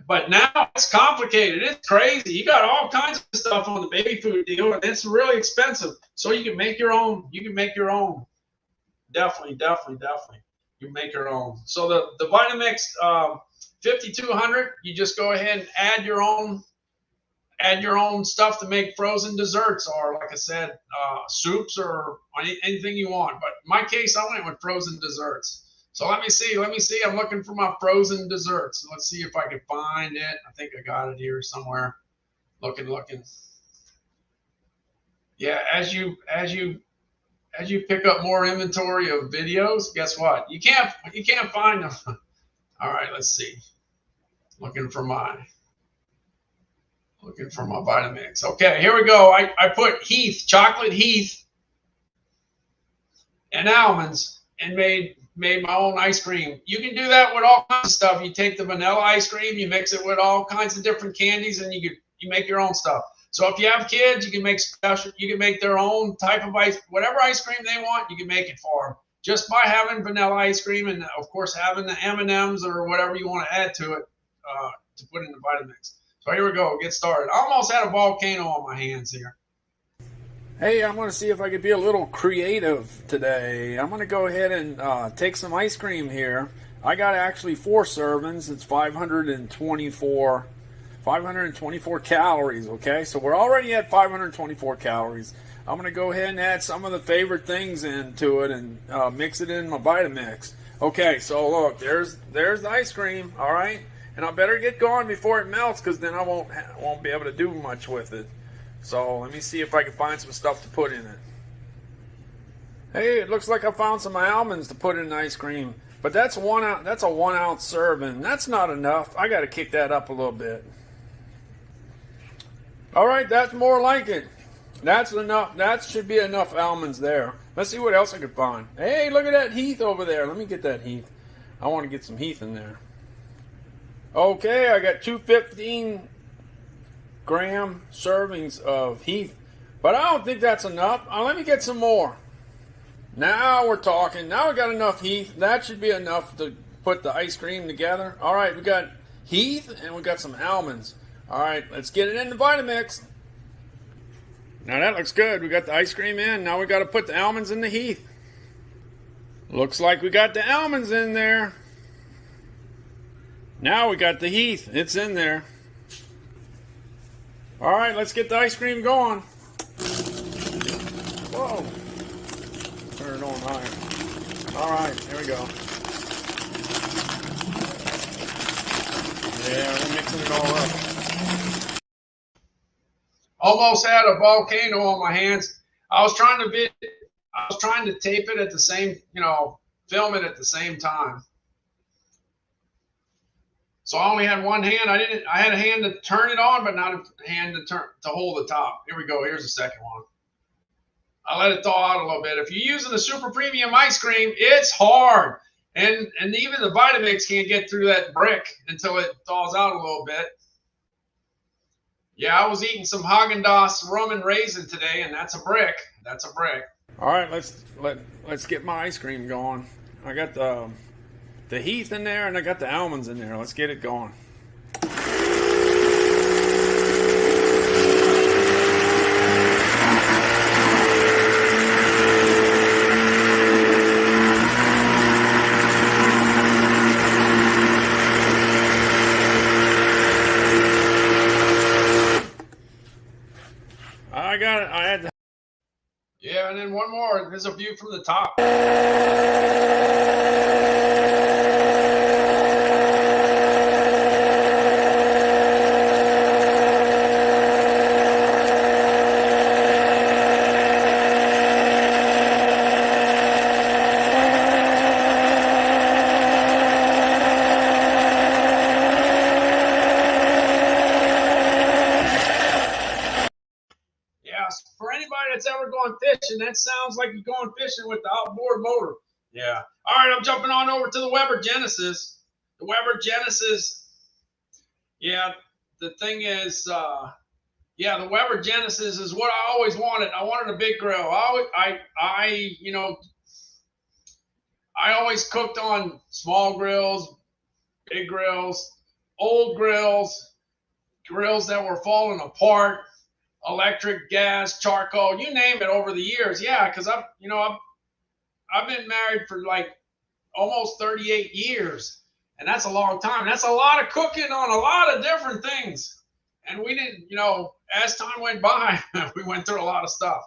But now it's complicated. It's crazy. You got all kinds of stuff on the baby food deal, and it's really expensive. So you can make your own. You can make your own. Definitely. You make your own. So the Vitamix 5200, you just go ahead and add your own stuff to make frozen desserts, or like I said, soups, or anything you want. But in my case, I went with frozen desserts. So let me see. I'm looking for my frozen desserts. Let's see if I can find it. I think I got it here somewhere. Looking. Yeah, as you pick up more inventory of videos, guess what? You can't find them. All right, let's see. Looking for my Vitamix. Okay, here we go. I put Heath, chocolate Heath, and almonds, and made my own ice cream. You can do that with all kinds of stuff. You take the vanilla ice cream, you mix it with all kinds of different candies, and you make your own stuff. So if you have kids, you can make their own type of whatever ice cream they want, you can make it for them. Just by having vanilla ice cream, and of course having the M&Ms or whatever you want to add to it to put in the Vitamix. So here we go, get started. I almost had a volcano on my hands here. Hey, I'm going to see if I could be a little creative today. I'm going to go ahead and take some ice cream here. I got actually 4 servings. It's 524 calories, okay? So we're already at 524 calories. I'm going to go ahead and add some of the favorite things into it and mix it in my Vitamix. Okay, so look, there's the ice cream, all right? And I better get going before it melts, because then I won't be able to do much with it. So let me see if I can find some stuff to put in it. Hey, it looks like I found some almonds to put in the ice cream. But that's a 1 ounce serving. That's not enough. I got to kick that up a little bit. All right, that's more like it. That's enough. That should be enough almonds there. Let's see what else I can find. Hey, look at that Heath over there. Let me get that Heath. I want to get some Heath in there. Okay, I got 2 15-gram servings of Heath, but I don't think that's enough. Let me get some more. Now we're talking. Now we got enough Heath. That should be enough to put the ice cream together. All right, we got Heath and we got some almonds. All right, let's get it in the Vitamix. Now that looks good. We got the ice cream in. Now we got to put the almonds in the Heath. Looks like we got the almonds in there. Now we got the Heath. It's in there. All right, let's get the ice cream going. Whoa. Turn it on higher. All right, here we go. Yeah, we're mixing it all up. Almost had a volcano on my hands. I was trying to tape it at the same, film it at the same time. So I only had one hand. I had a hand to turn it on, but not a hand to hold the top. Here we go. Here's the second one. I let it thaw out a little bit. If you're using the super premium ice cream, it's hard. And even the Vitamix can't get through that brick until it thaws out a little bit. Yeah, I was eating some Haagen-Dazs rum and raisin today, and that's a brick. That's a brick. All right, let's get my ice cream going. I got the Heath in there, and I got the almonds in there. Let's get it going. I got it. I had to. Yeah, and then one more. There's a view from the top. For anybody that's ever gone fishing, that sounds like you're going fishing with the outboard motor. Yeah. All right, I'm jumping on over to the Weber Genesis. The Weber Genesis. Yeah, the thing is, the Weber Genesis is what I always wanted. I wanted a big grill. I always cooked on small grills, big grills, old grills, grills that were falling apart. Electric, gas, charcoal, you name it over the years. Yeah, because I've been married for like almost 38 years, and that's a long time. That's a lot of cooking on a lot of different things. And we didn't, as time went by, we went through a lot of stuff.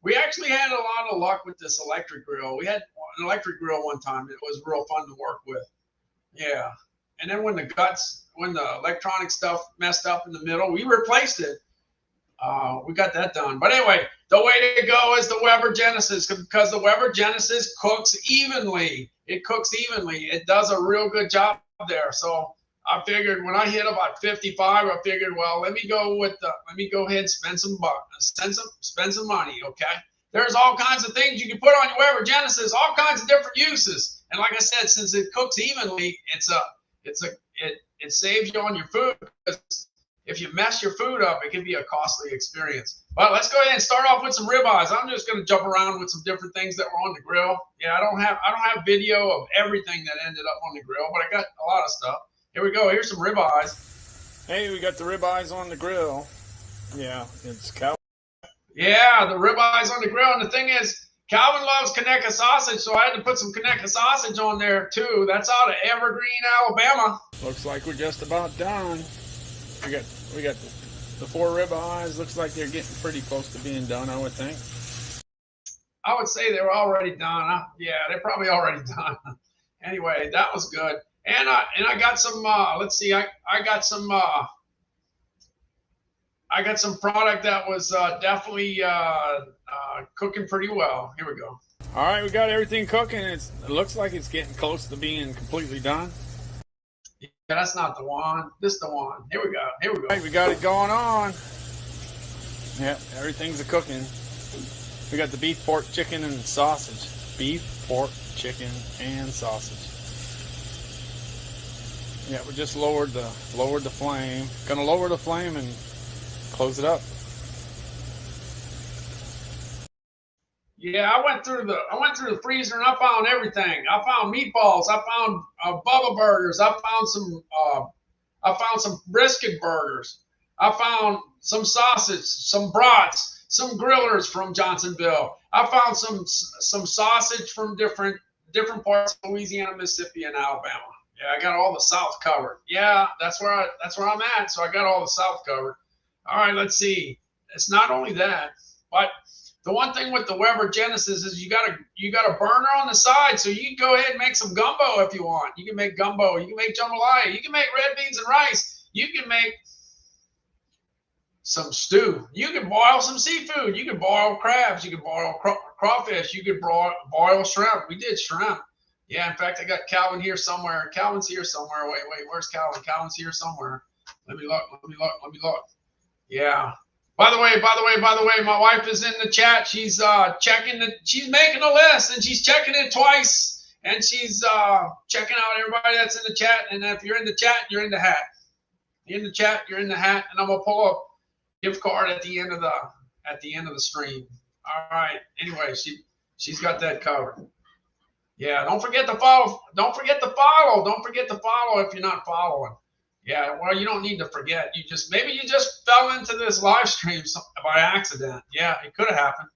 We actually had a lot of luck with this electric grill. We had an electric grill one time. It was real fun to work with. Yeah. And then when the electronic stuff messed up in the middle, we replaced it. We got that done. But anyway, the way to go is the Weber Genesis, because the Weber Genesis cooks evenly. It cooks evenly. It does a real good job there. So I figured when I hit about 55, I figured, well, let me go ahead and spend some money. Okay. There's all kinds of things you can put on your Weber Genesis, all kinds of different uses. And like I said, since it cooks evenly, it saves you on your food. If you mess your food up, it can be a costly experience. But let's go ahead and start off with some ribeyes. I'm just going to jump around with some different things that were on the grill. Yeah, I don't have video of everything that ended up on the grill, but I got a lot of stuff. Here we go. Here's some ribeyes. Hey, we got the ribeyes on the grill. Yeah, it's Calvin. Yeah, the ribeyes on the grill. And the thing is, Calvin loves Conecuh sausage, so I had to put some Conecuh sausage on there too. That's out of Evergreen, Alabama. Looks like we're just about done. We got the 4 ribeyes. Looks like they're getting pretty close to being done, I would think. I would say they were already done. Yeah, they're probably already done. Anyway, that was good. And I got some. Let's see. I got some. I got some product that was definitely cooking pretty well. Here we go. All right, we got everything cooking. It looks like it's getting close to being completely done. Yeah, that's not the one. This is the one. Here we go. Here we go. All right, we got it going on. Yeah, everything's a cooking. We got the beef, pork, chicken, and sausage. Beef, pork, chicken, and sausage. Yeah, we just lowered the flame. Gonna lower the flame and close it up. Yeah, I went through the freezer and I found everything. I found meatballs. I found Bubba burgers. I found some brisket burgers. I found some sausage, some brats, some grillers from Johnsonville. I found some sausage from different parts of Louisiana, Mississippi, and Alabama. Yeah, I got all the South covered. Yeah, that's where I'm at. So I got all the South covered. All right, let's see. It's not only that, but the one thing with the Weber Genesis is you got a burner on the side, so you can go ahead and make some gumbo if you want. You can make gumbo. You can make jambalaya. You can make red beans and rice. You can make some stew. You can boil some seafood. You can boil crabs. You can boil crawfish. You can boil shrimp. We did shrimp. Yeah, in fact, I got Calvin here somewhere. Calvin's here somewhere. Wait, where's Calvin? Calvin's here somewhere. Let me look. Yeah. By the way, my wife is in the chat. She's she's making a list and she's checking it twice, and she's checking out everybody that's in the chat. And if you're in the chat, you're in the hat. You're in the chat, you're in the hat, and I'm gonna pull up gift card at the end of the stream. All right. Anyway, she's got that covered. Yeah, don't forget to follow. Don't forget to follow. Don't forget to follow if you're not following. Yeah, well, you don't need to forget. Maybe you just fell into this live stream by accident. Yeah, it could have happened.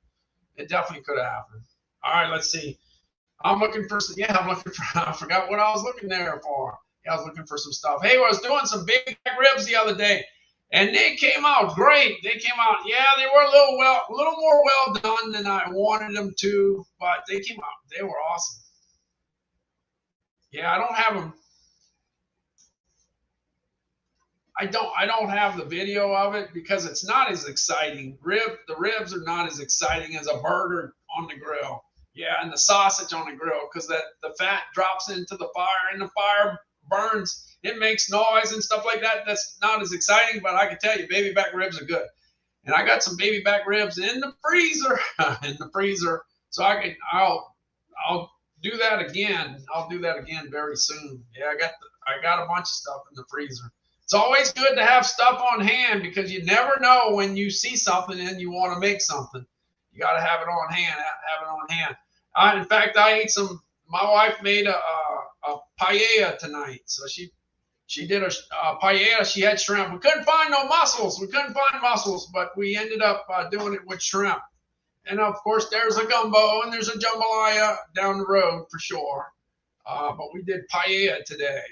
It definitely could have happened. All right, let's see. I'm looking for. Yeah, I'm looking for. I forgot what I was looking there for. Yeah, I was looking for some stuff. Hey, I was doing some big back ribs the other day, and they came out great. They came out. Yeah, they were a little more well done than I wanted them to, but they came out. They were awesome. Yeah, I don't have them. I don't have the video of it because it's not as exciting. The ribs are not as exciting as a burger on the grill. Yeah, and the sausage on the grill because the fat drops into the fire and the fire burns. It makes noise and stuff like that. That's not as exciting, but I can tell you, baby back ribs are good. And I got some baby back ribs in the freezer, so I'll do that again. I'll do that again very soon. Yeah, I got a bunch of stuff in the freezer. It's always good to have stuff on hand because you never know when you see something and you want to make something. You got to have it on hand. In fact, I ate some. My wife made a paella tonight, so she did a paella. She had shrimp. We couldn't find no mussels. But we ended up doing it with shrimp. And of course, there's a gumbo and there's a jambalaya down the road for sure. But we did paella today.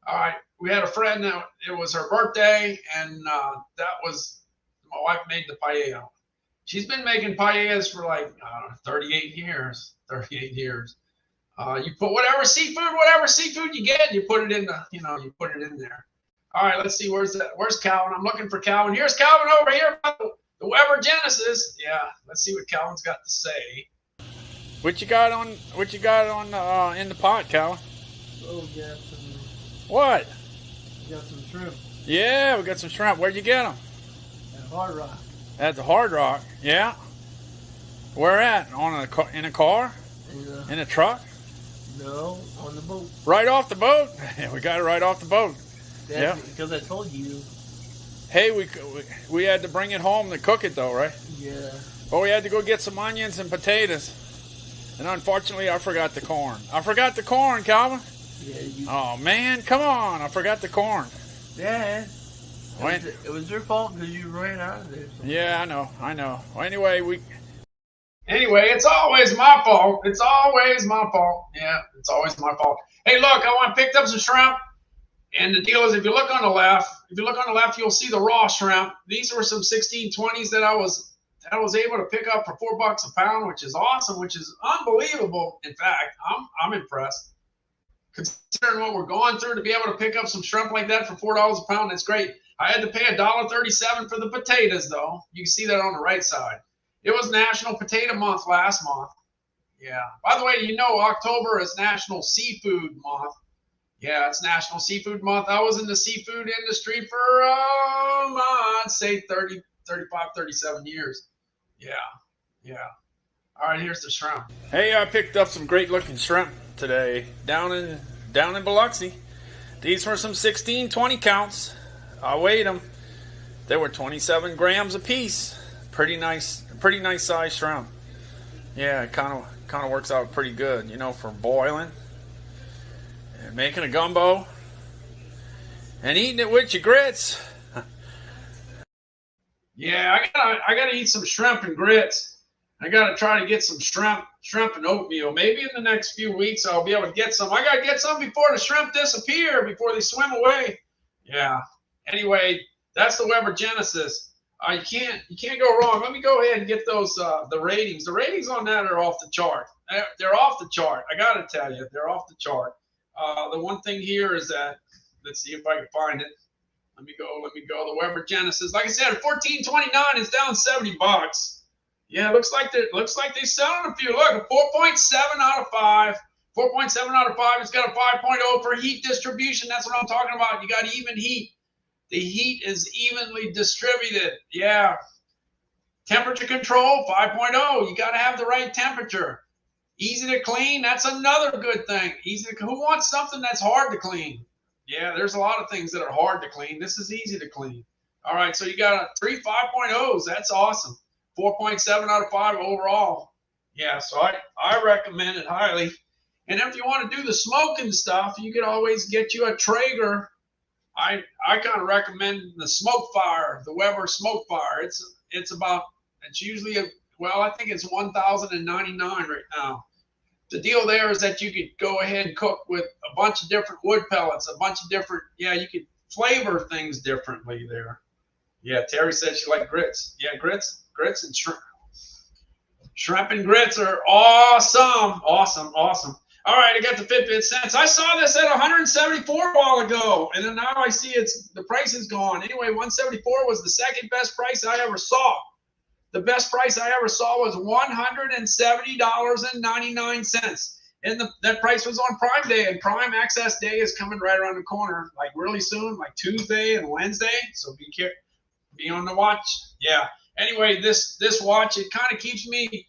All right, we had a friend that it was her birthday, and that was my wife made the paella. She's been making paellas for like 38 years. 38 years. You put whatever seafood you get, you put it in you put it in there. All right, let's see where's Calvin. I'm looking for Calvin. Here's Calvin over here about the Weber Genesis. Yeah, let's see what Calvin's got to say. What you got on in the pot, Calvin? Oh, yeah. What? We got some shrimp. Yeah, we got some shrimp. Where'd you get them? At Hard Rock. At the Hard Rock. Yeah. Where at? In a car? Yeah. In a truck? No, on the boat. Right off the boat? Yeah, we got it right off the boat. Yeah. Because I told you. Hey, we had to bring it home to cook it though, right? Yeah. Well, we had to go get some onions and potatoes. And unfortunately, I forgot the corn. Calvin. Yeah, Oh, man, come on. I forgot the corn. Dad, it was your fault because you ran out of there. Yeah, I know. Well, anyway, it's always my fault. Yeah, it's always my fault. Hey, look, I picked up some shrimp. And the deal is, if you look on the left, you'll see the raw shrimp. These were some 1620s that I was able to pick up for $4 a pound, which is awesome, which is unbelievable. In fact, I'm impressed. Considering what we're going through, to be able to pick up some shrimp like that for $4 a pound, that's great. I had to pay $1.37 for the potatoes, though. You can see that on the right side. It was National Potato Month last month. Yeah. By the way, October is National Seafood Month. Yeah, it's National Seafood Month. I was in the seafood industry for, I'd say 30, 35, 37 years. Yeah. All right, here's the shrimp. Hey, I picked up some great-looking shrimp today down in Biloxi. These were some 1620 counts. I weighed them. They were 27 grams a piece. Pretty nice size shrimp. Yeah, it kind of works out pretty good, for boiling and making a gumbo and eating it with your grits. Yeah, I gotta eat some shrimp and grits. I got to try to get some shrimp and oatmeal. Maybe in the next few weeks I'll be able to get some. I got to get some before the shrimp disappear, before they swim away. Yeah. Anyway, that's the Weber Genesis. You can't go wrong. Let me go ahead and get those the ratings. The ratings on that are off the chart. They're off the chart. I got to tell you, they're off the chart. The one thing here is that, let's see if I can find it. Let me go. The Weber Genesis. Like I said, $14.29 is down $70. Yeah, looks like they're selling a few. Look, a 4.7 out of 5. 4.7 out of 5. It's got a 5.0 for heat distribution. That's what I'm talking about. You got even heat. The heat is evenly distributed. Yeah. Temperature control, 5.0. You got to have the right temperature. Easy to clean. That's another good thing. Who wants something that's hard to clean? Yeah, there's a lot of things that are hard to clean. This is easy to clean. All right, so you got a 3 5.0s. That's awesome. 4.7 out of 5 overall. Yeah, so I recommend it highly. And if you want to do the smoking stuff, you could always get you a Traeger. I kind of recommend the Smoke Fire, the Weber Smoke Fire. It's usually I think it's $1,099 right now. The deal there is that you could go ahead and cook with a bunch of different wood pellets, a bunch of different, you could flavor things differently there. Yeah, Terry said she liked grits. Yeah, grits and shrimp. Shrimp and grits are awesome. Awesome. All right, I got the Fitbit Sense. I saw this at 174 a while ago, and then now I see the price is gone. Anyway, 174 was the second best price I ever saw. The best price I ever saw was $170.99. And that price was on Prime Day, and Prime Access Day is coming right around the corner, like really soon, like Tuesday and Wednesday. So be on the watch. Yeah. Anyway, this watch, it kind of keeps me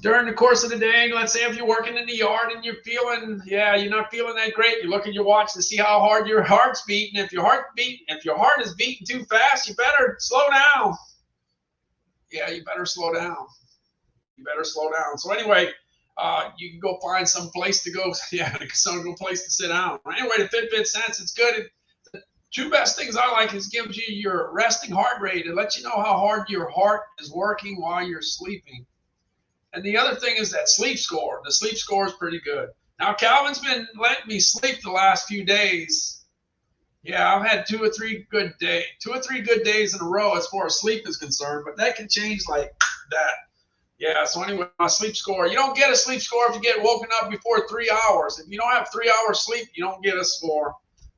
during the course of the day. Let's say if you're working in the yard and you're not feeling that great, you look at your watch to see how hard your heart's beating. If your heart is beating too fast, you better slow down. Yeah, you better slow down. So anyway, you can go find some place to go. Yeah, some place to sit down. Anyway, the Fitbit Sense, it's good. The two best things I like is gives you your resting heart rate. It lets you know how hard your heart is working while you're sleeping. And the other thing is that sleep score. The sleep score is pretty good. Now, Calvin's been letting me sleep the last few days. Yeah, I've had 2 or 3 good days in a row as far as sleep is concerned, but that can change like that. Yeah, so anyway, my sleep score. You don't get a sleep score if you get woken up before 3 hours. If you don't have 3 hours sleep, you don't get a score.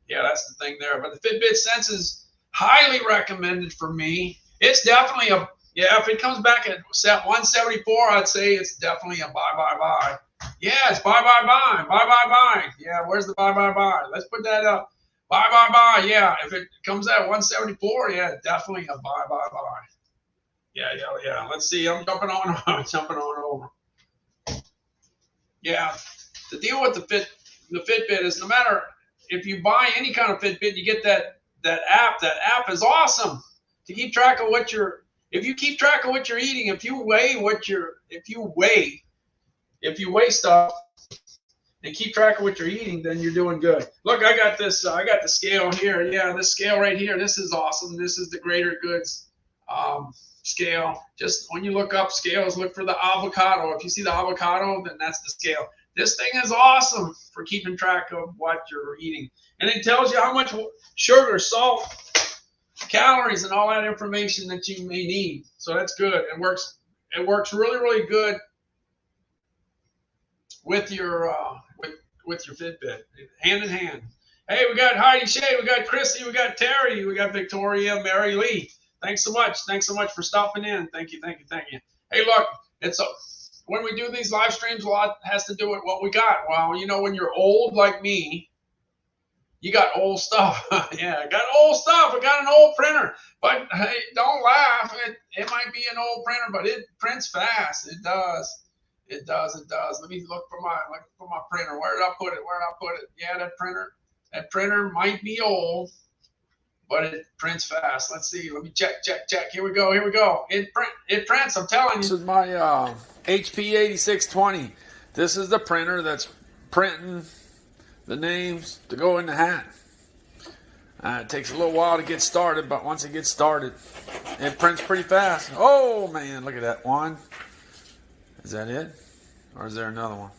Yeah, that's the thing there. But the Fitbit Sense is highly recommended for me. It's definitely if it comes back at 174, I'd say it's definitely a buy. Yeah, it's buy. Yeah, where's the buy? Let's put that up. Buy. Yeah, if it comes at 174, yeah, definitely a buy. Yeah. Let's see. I'm jumping on over. Yeah, the deal with the Fitbit is no matter if you buy any kind of Fitbit, you get that app. That app is awesome to keep track of what you're. If you keep track of what you're eating, if you weigh stuff and keep track of what you're eating, then you're doing good. Look, I got this. I got the scale here. Yeah, this scale right here. This is awesome. This is the Greater Goods scale. Just when you look up scales, look for the avocado. If you see the avocado, then that's the scale. This thing is awesome for keeping track of what you're eating, and it tells you how much sugar, salt, calories, and all that information that you may need. So that's good. It works really, really good with your with your Fitbit, hand in hand. Hey, we got Heidi Shea, we got Chrissy, we got Terry, we got Victoria, Mary Lee. Thanks so much for stopping in. Thank you. Hey, look, when we do these live streams, a lot has to do with what we got. Well, when you're old like me, you got old stuff. Yeah, I got old stuff. I got an old printer. But hey, don't laugh. It might be an old printer, but it prints fast. It does. Let me look for my printer. Where did I put it? Yeah, that printer might be old, but it prints fast. Let's see. Let me check. Here we go. It prints. I'm telling you. This is my HP 8620. This is the printer that's printing the names to go in the hat. It takes a little while to get started, but once it gets started, it prints pretty fast. Oh man, look at that one. Is that it? Or is there another one?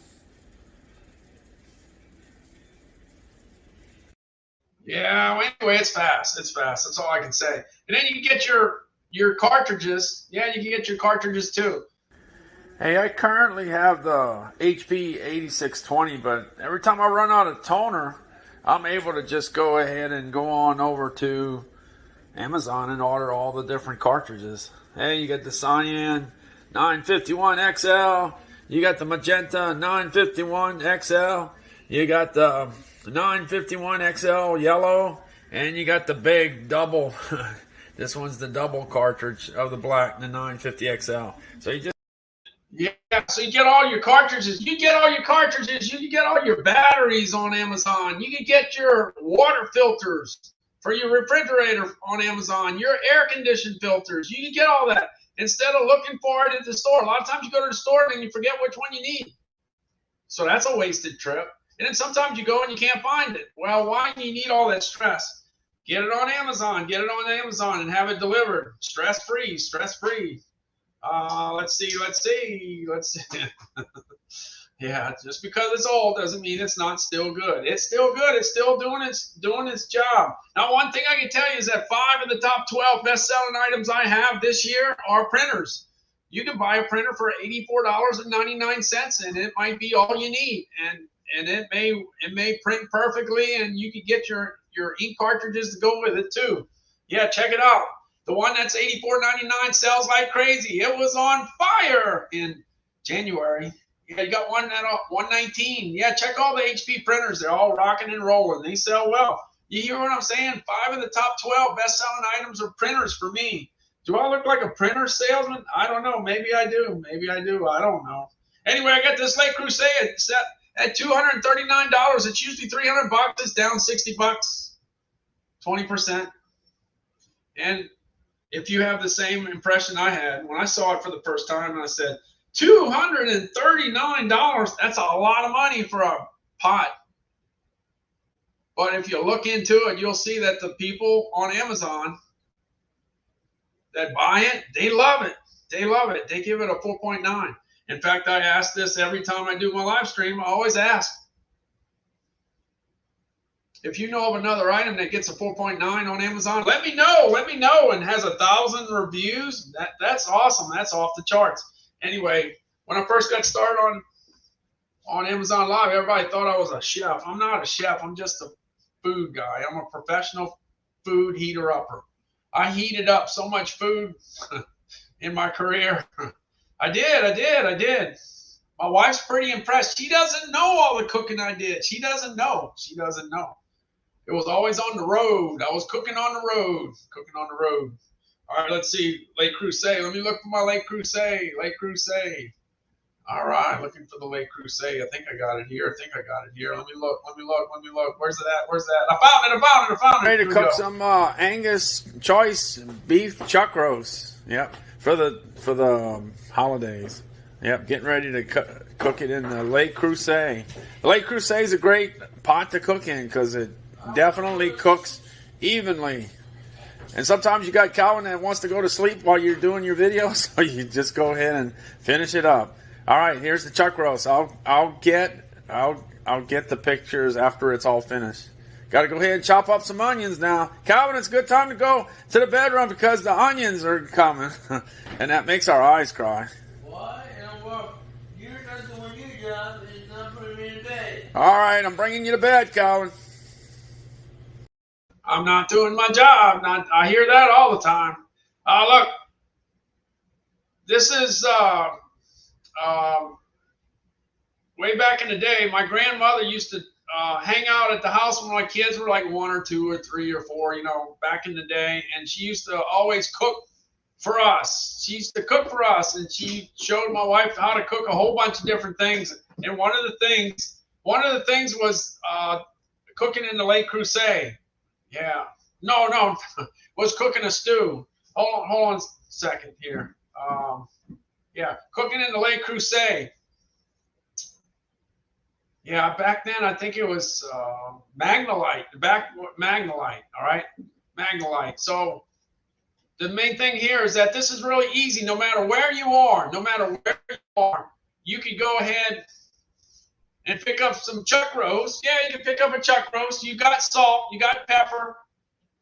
Yeah, well, anyway, it's fast. That's all I can say. And then you can get your cartridges. Yeah, you can get your cartridges too. Hey, I currently have the HP 8620, but every time I run out of toner, I'm able to just go ahead and go on over to Amazon and order all the different cartridges. Hey, you got the Cyan 951 XL, you got the Magenta 951 XL, you got the 951 XL yellow, and you got the big double. This one's the double cartridge of the black, the 950 XL. So so you get all your cartridges. You get all your batteries on Amazon. You can get your water filters. for your refrigerator on Amazon, your air conditioning filters. You can get all that instead of looking for it at the store. A lot of times you go to the store and you forget which one you need. So that's a wasted trip. And then sometimes you go and you can't find it. Well, why do you need all that stress? Get it on Amazon. Get it on Amazon and have it delivered. Stress-free, stress-free. Let's see. Yeah, just because it's old doesn't mean it's not still good. It's still good. It's still doing its job. Now, one thing I can tell you is that 5 of the top 12 best-selling items I have this year are printers. You can buy a printer for $84.99, and it might be all you need. And it may print perfectly, and you can get your ink cartridges to go with it too. Yeah, check it out. The one that's $84.99 sells like crazy. It was on fire in January. Yeah, you got one at $119. Yeah, check all the HP printers. They're all rocking and rolling. They sell well. You hear what I'm saying? 5 of the top 12 best-selling items are printers for me. Do I look like a printer salesman? I don't know. Maybe I do. Maybe I do. I don't know. Anyway, I got this Lake Crusade set at $239. It's usually $300. It's down $60, 20%. And if you have the same impression I had when I saw it for the first time, and I said, $239, that's a lot of money for a pot. But if you look into it, you'll see that the people on Amazon that buy it, they love it. They love it. They give it a 4.9. In fact, I ask this every time I do my live stream. I always ask, if you know of another item that gets a 4.9 on Amazon, let me know. Let me know. And has 1,000 reviews. That's awesome. That's off the charts. Anyway, when I first got started on Amazon Live, everybody thought I was a chef. I'm not a chef. I'm just a food guy. I'm a professional food heater-upper. I heated up so much food in my career. I did. My wife's pretty impressed. She doesn't know all the cooking I did. She doesn't know. It was always on the road. I was cooking on the road. All right, let's see. Lake Crusade. Let me look for my Lake Crusade. All right, looking for the Lake Crusade. I think I got it here. Let me look. Where's it at? I found it. Ready to cook some Angus choice beef chuck roast. Yep, for the holidays. Yep, getting ready to cook it in the Lake Crusade. The Lake Crusade is a great pot to cook in because it definitely cooks evenly. And sometimes you got Calvin that wants to go to sleep while you're doing your video, so you just go ahead and finish it up. All right, here's the chuck roast. I'll get the pictures after it's all finished. Got to go ahead and chop up some onions now. Calvin, it's a good time to go to the bedroom because the onions are coming, and that makes our eyes cry. Why? Well, you're not doing your job. It's not putting me in bed. All right, I'm bringing you to bed, Calvin. I'm not doing my job. I hear that all the time. Look, this is way back in the day. My grandmother used to hang out at the house when my kids were like 1 or 2 or 3 or 4, back in the day. And she used to always cook for us. And she showed my wife how to cook a whole bunch of different things. And one of the things was cooking in the Lake Crusade. Yeah. No. Was cooking a stew. Hold on a second here. Yeah, cooking in the Lake Crusade. Yeah, back then I think it was Magnolite. Magnolite, all right? Magnolite. So the main thing here is that this is really easy. No matter where you are, you can go ahead and pick up some chuck roast. Yeah, you can pick up a chuck roast. You got salt, you got pepper,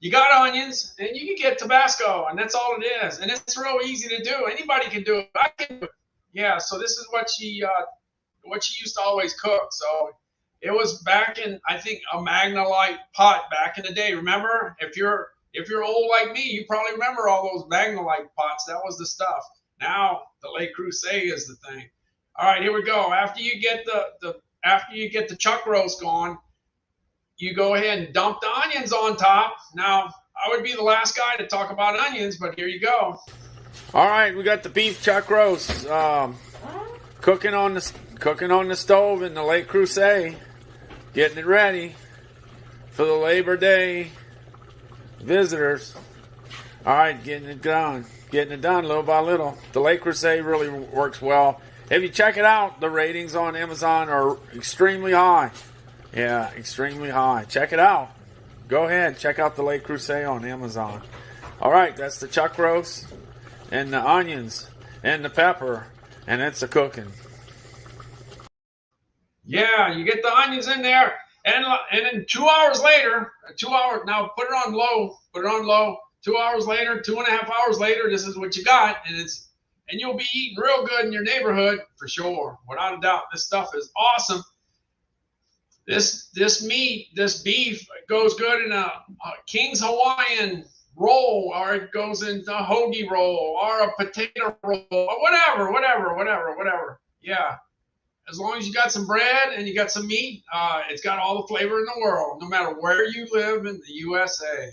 you got onions, and you can get Tabasco, and that's all it is. And it's real easy to do. Anybody can do it. I can do it. Yeah, so this is what she used to always cook. So it was back in, I think, a Magnolite pot back in the day. Remember, if you're old like me, you probably remember all those Magnolite pots. That was the stuff. Now the Lake Crusade is the thing. All right, here we go. After you get the chuck roast going, you go ahead and dump the onions on top. Now, I would be the last guy to talk about onions, but here you go. All right, we got the beef chuck roast cooking on the stove in the Lake Crusade, getting it ready for the Labor Day visitors. All right, getting it done little by little. The Le Creuset really works well. If you check it out, the ratings on Amazon are extremely high. Yeah, extremely high. Check it out. Go ahead, check out the Le Creuset on Amazon. All right, that's the chuck roast and the onions and the pepper, and it's a cooking. Yeah, you get the onions in there, and then 2 hours later, 2 hours, now put it on low, 2 hours later, 2.5 hours later, this is what you got, and you'll be eating real good in your neighborhood for sure, without a doubt. This stuff is awesome. This beef goes good in a King's Hawaiian roll, or it goes into a hoagie roll, or a potato roll, or whatever. Yeah. As long as you got some bread and you got some meat, it's got all the flavor in the world, no matter where you live in the USA.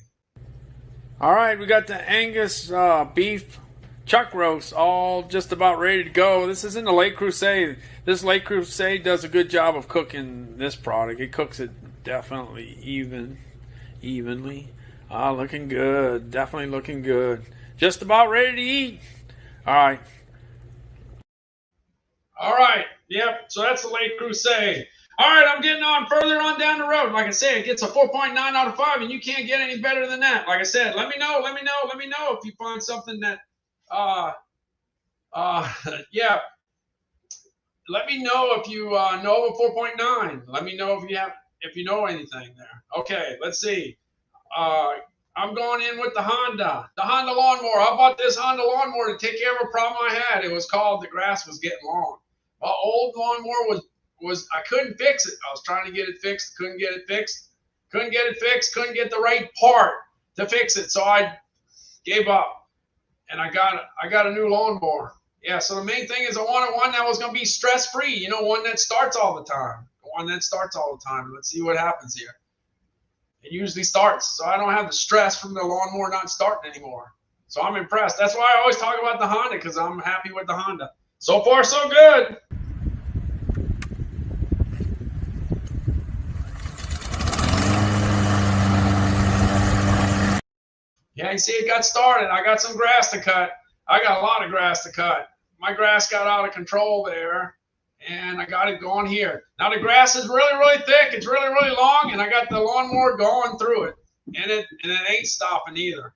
All right, we got the Angus beef chuck roast all just about ready to go. This is in the Le Creuset. This Le Creuset does a good job of cooking this product. It cooks it definitely evenly. Looking good. Definitely looking good. Just about ready to eat. All right. Yep. So that's the Le Creuset. All right, I'm getting on further on down the road. Like I said, it gets a 4.9 out of 5, and you can't get any better than that. Like I said, let me know if you find something that, yeah. Let me know if you know a 4.9. Let me know if you know anything there. Okay, let's see. I'm going in with the Honda lawnmower. I bought this Honda lawnmower to take care of a problem I had. It was called the grass was getting long. My old lawnmower was I couldn't fix it. I was trying to get it fixed, couldn't get it fixed, couldn't get the right part to fix it. So I gave up, and I got a new lawnmower. Yeah, so the main thing is I wanted one that was going to be stress-free, you know, one that starts all the time. Let's see what happens here. It usually starts, so I don't have the stress from the lawnmower not starting anymore. So I'm impressed. That's why I always talk about the Honda, because I'm happy with the Honda. So far, so good. Yeah, you see it got started. I got some grass to cut. I got a lot of grass to cut. My grass got out of control there, and I got it going here. Now the grass is really, really thick. It's really, really long, and I got the lawnmower going through it, and it ain't stopping either.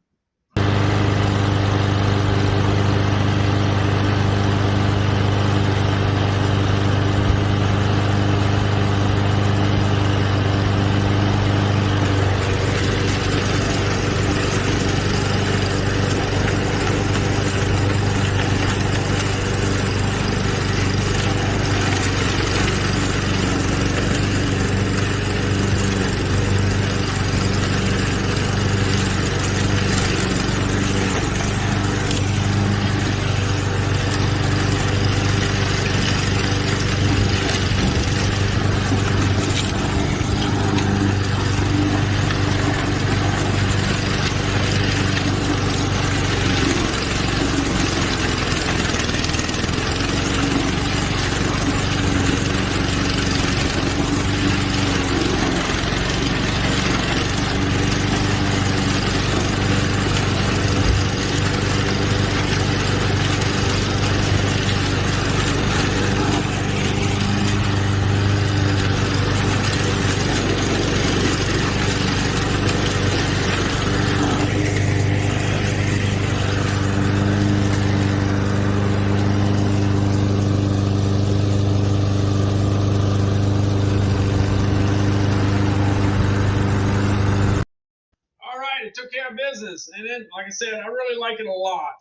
It took care of business, and then, like I said, I really like it a lot.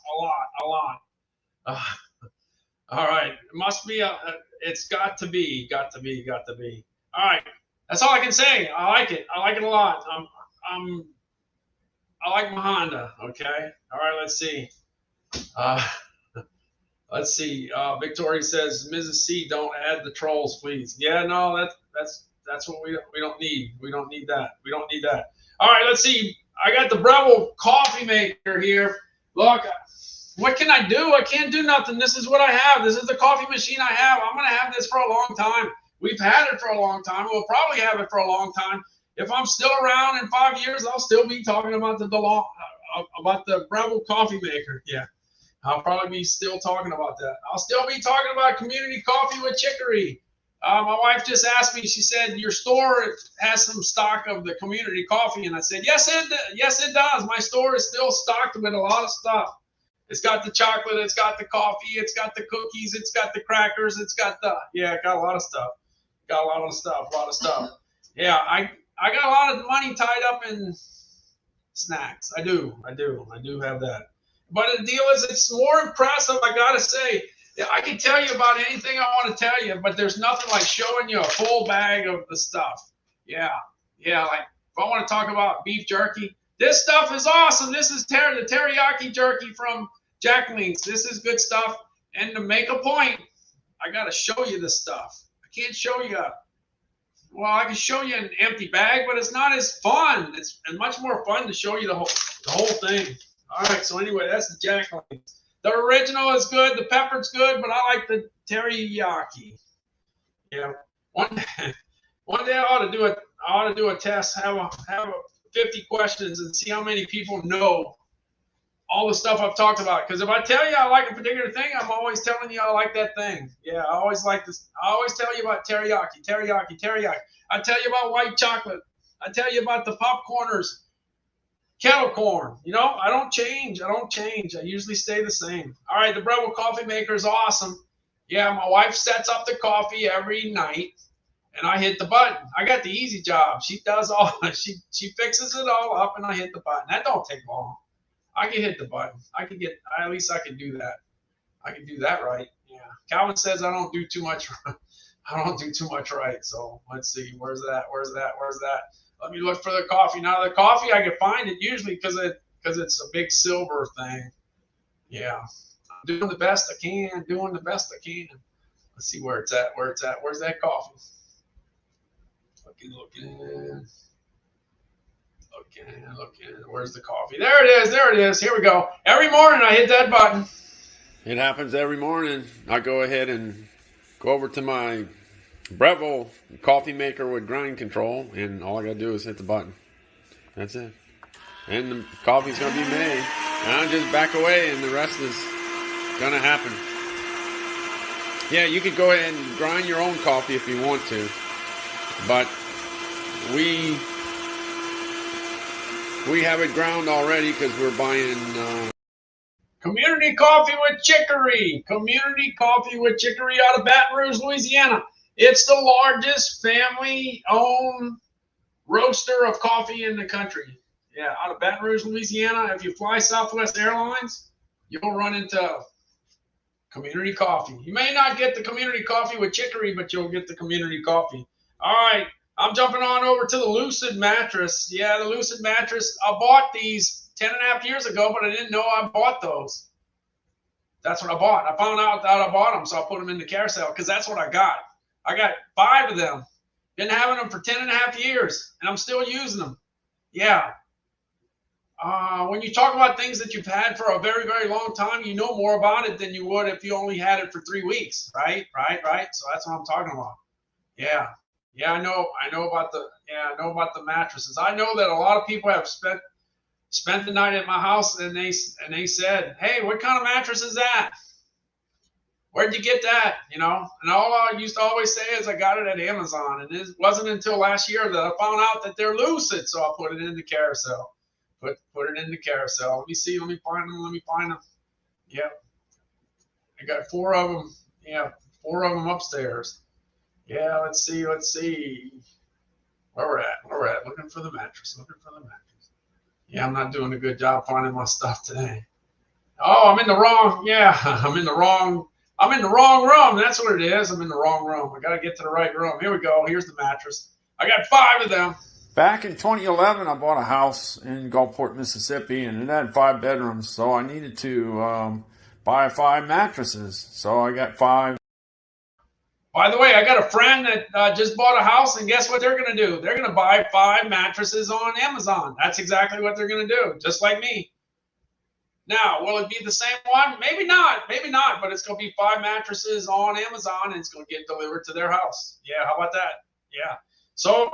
All right, it must be it's got to be. All right, that's all I can say. I like it a lot. I like my Honda. Okay. All right, let's see. Let's see. Victoria says, Mrs. C, don't add the trolls, please. Yeah, no, that's what we don't need. We don't need that. All right, let's see. I got the Breville coffee maker here. Look, what can I do? I can't do nothing. This is what I have. This is the coffee machine I have. I'm going to have this for a long time. We've had it for a long time. We'll probably have it for a long time. if I'm still around in 5 years, I'll still be talking about the Breville coffee maker. Yeah, I'll probably be still talking about that. I'll still be talking about community coffee with chicory. My wife just asked me, she said, your store has some stock of the community coffee. And I said, yes, it does. My store is still stocked with a lot of stuff. It's got the chocolate, it's got the coffee, it's got the cookies, it's got the crackers, it's got it got a lot of stuff. Got a lot of stuff. Yeah, I got a lot of money tied up in snacks. I do have that. But the deal is, it's more impressive, I gotta say. I can tell you about anything I want to tell you, but there's nothing like showing you a full bag of the stuff. Yeah, like if I want to talk about beef jerky, this stuff is awesome. This is the teriyaki jerky from Jack Link's. This is good stuff. And to make a point, I got to show you this stuff. I can't show you. Well, I can show you an empty bag, but it's not as fun. It's much more fun to show you the whole thing. All right, so anyway, that's the Jack Link's. The original is good. The pepper's good, but I like the teriyaki. Yeah. One day I ought to do a test. Have a 50 questions and see how many people know all the stuff I've talked about. Because if I tell you I like a particular thing, I'm always telling you I like that thing. Yeah, I always like this. I always tell you about teriyaki. I tell you about white chocolate. I tell you about the popcorners. Kettle corn, I don't change. I usually stay the same. All right, the Breville coffee maker is awesome. Yeah, my wife sets up the coffee every night, and I hit the button. I got the easy job. She does all. She fixes it all up, and I hit the button. That don't take long. I can hit the button. At least I can do that. I can do that right. Yeah. Calvin says I don't do too much. I don't do too much right. So let's see. Where's that? Let me look for the coffee. Now the coffee, I can find it usually because it's a big silver thing. Yeah, I'm doing the best I can. Let's see where it's at. Where's that coffee? Looking. Where's the coffee? There it is. Here we go. Every morning I hit that button. It happens every morning. I go ahead and go over to my Breville coffee maker with grind control, and all I gotta do is hit the button. That's it. And the coffee's gonna be made. And I'll just back away, and the rest is gonna happen. Yeah, you could go ahead and grind your own coffee if you want to, but we have it ground already because we're buying Community Coffee with Chicory. Community Coffee with Chicory out of Baton Rouge, Louisiana. It's the largest family-owned roaster of coffee in the country. Yeah, out of Baton Rouge, Louisiana. If you fly Southwest Airlines, you'll run into Community Coffee. You may not get the Community Coffee with Chicory, but you'll get the Community Coffee. All right, I'm jumping on over to the Lucid Mattress. Yeah, the Lucid Mattress. I bought these 10.5 years ago, but I didn't know I bought those. That's what I bought. I found out that I bought them, so I put them in the carousel because that's what I got. I got 5 of them. Been having them for 10.5 years, and I'm still using them. Yeah. When you talk about things that you've had for a very, very long time, you know more about it than you would if you only had it for 3 weeks, right? So that's what I'm talking about. Yeah. I know about the mattresses. I know that a lot of people have spent the night at my house, and they said, "Hey, what kind of mattress is that? Where'd you get that?" And all I used to always say is I got it at Amazon. And it wasn't until last year that I found out that they're Lucid, so I put it in the carousel. Put it in the carousel. Let me see. Let me find them. Yep. I got 4 of them. Yeah, 4 of them upstairs. Yeah, let's see. Where we're at. Looking for the mattress. Yeah, I'm not doing a good job finding my stuff today. Oh, I'm in the wrong room. That's what it is. I'm in the wrong room. I got to get to the right room. Here we go. Here's the mattress. I got 5 of them. Back in 2011, I bought a house in Gulfport, Mississippi, and it had 5 bedrooms, so I needed to buy 5 mattresses. So I got 5. By the way, I got a friend that just bought a house, and guess what they're going to do? They're going to buy 5 mattresses on Amazon. That's exactly what they're going to do, just like me. Now, will it be the same one? Maybe not, but it's going to be 5 mattresses on Amazon, and it's going to get delivered to their house. Yeah, how about that? Yeah. So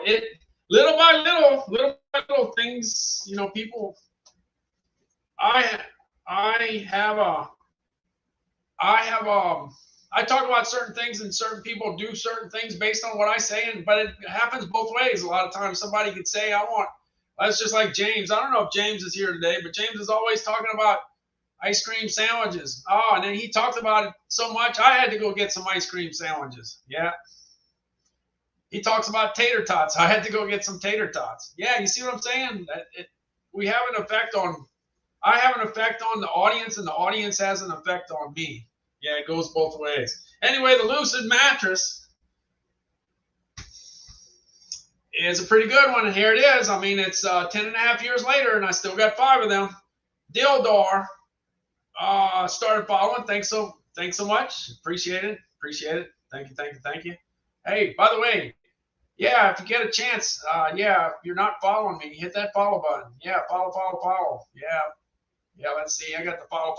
little by little things, you know, people. I talk about certain things, and certain people do certain things based on what I say, but it happens both ways. A lot of times somebody could say, that's just like James. I don't know if James is here today, but James is always talking about ice cream sandwiches. Oh, and then he talked about it so much, I had to go get some ice cream sandwiches. Yeah. He talks about tater tots. I had to go get some tater tots. Yeah, you see what I'm saying? We have an effect on, I have an effect on the audience, and the audience has an effect on me. Yeah, it goes both ways. Anyway, the Lucid Mattress is a pretty good one, and here it is. I mean, it's 10 and a half years later, and I still got 5 of them. Dildar started following. Thanks so much. Appreciate it. Thank you. Hey, by the way, yeah, if you get a chance, if you're not following me, hit that follow button. Yeah, follow. Yeah, let's see. I got the follow.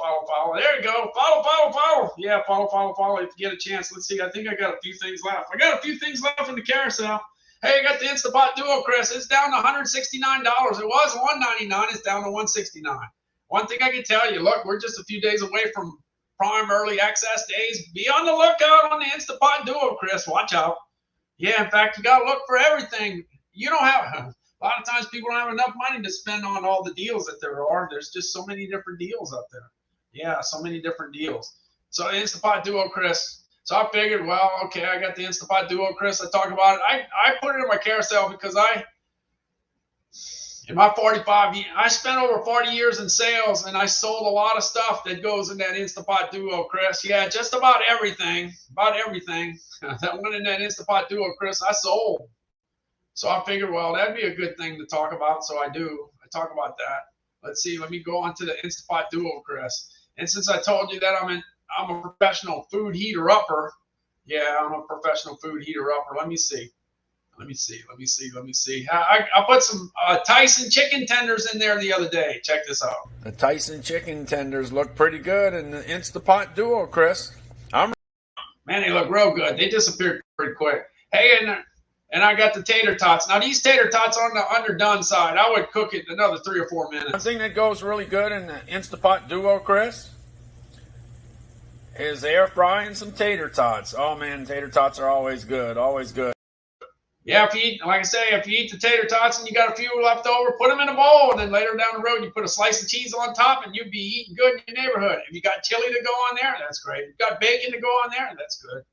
There you go. Follow. Yeah, follow. If you get a chance, let's see. I think I got a few things left. In the carousel. Hey, I got the Instapot Duo, Chris. It's down to $169. It was $199. It's down to $169. One thing I can tell you, look, we're just a few days away from Prime Early Access days. Be on the lookout on the Instapot Duo, Chris. Watch out. Yeah, in fact, you got to look for everything. You don't have... A lot of times people don't have enough money to spend on all the deals that there are. There's just so many different deals up there. Yeah, so many different deals. So Instapot Duo, Chris. So I figured, well, okay, I got the Instapot Duo, Chris. I talk about it. I put it in my carousel because in my 45 years, I spent over 40 years in sales, and I sold a lot of stuff that goes in that Instapot Duo, Chris. Yeah, just about everything that went in that Instapot Duo, Chris, I sold. So I figured, well, that'd be a good thing to talk about. So I do. I talk about that. Let's see. Let me go on to the Instapot Duo, Chris. And since I told you that I'm a professional food heater upper. Yeah, I'm a professional food heater upper. Let me see. I put some Tyson chicken tenders in there the other day. Check this out. The Tyson chicken tenders look pretty good in the Instapot Duo, Chris. Man, they look real good. They disappeared pretty quick. Hey, and I got the tater tots. Now, these tater tots are on the underdone side. I would cook it another 3 or 4 minutes. One thing that goes really good in the Instapot Duo, Chris, is air frying some tater tots. Oh, man, tater tots are always good. Yeah, if you eat the tater tots and you got a few left over, put them in a bowl, and then later down the road, you put a slice of cheese on top, and you'll be eating good in your neighborhood. If you got chili to go on there, that's great. If you got bacon to go on there, that's good.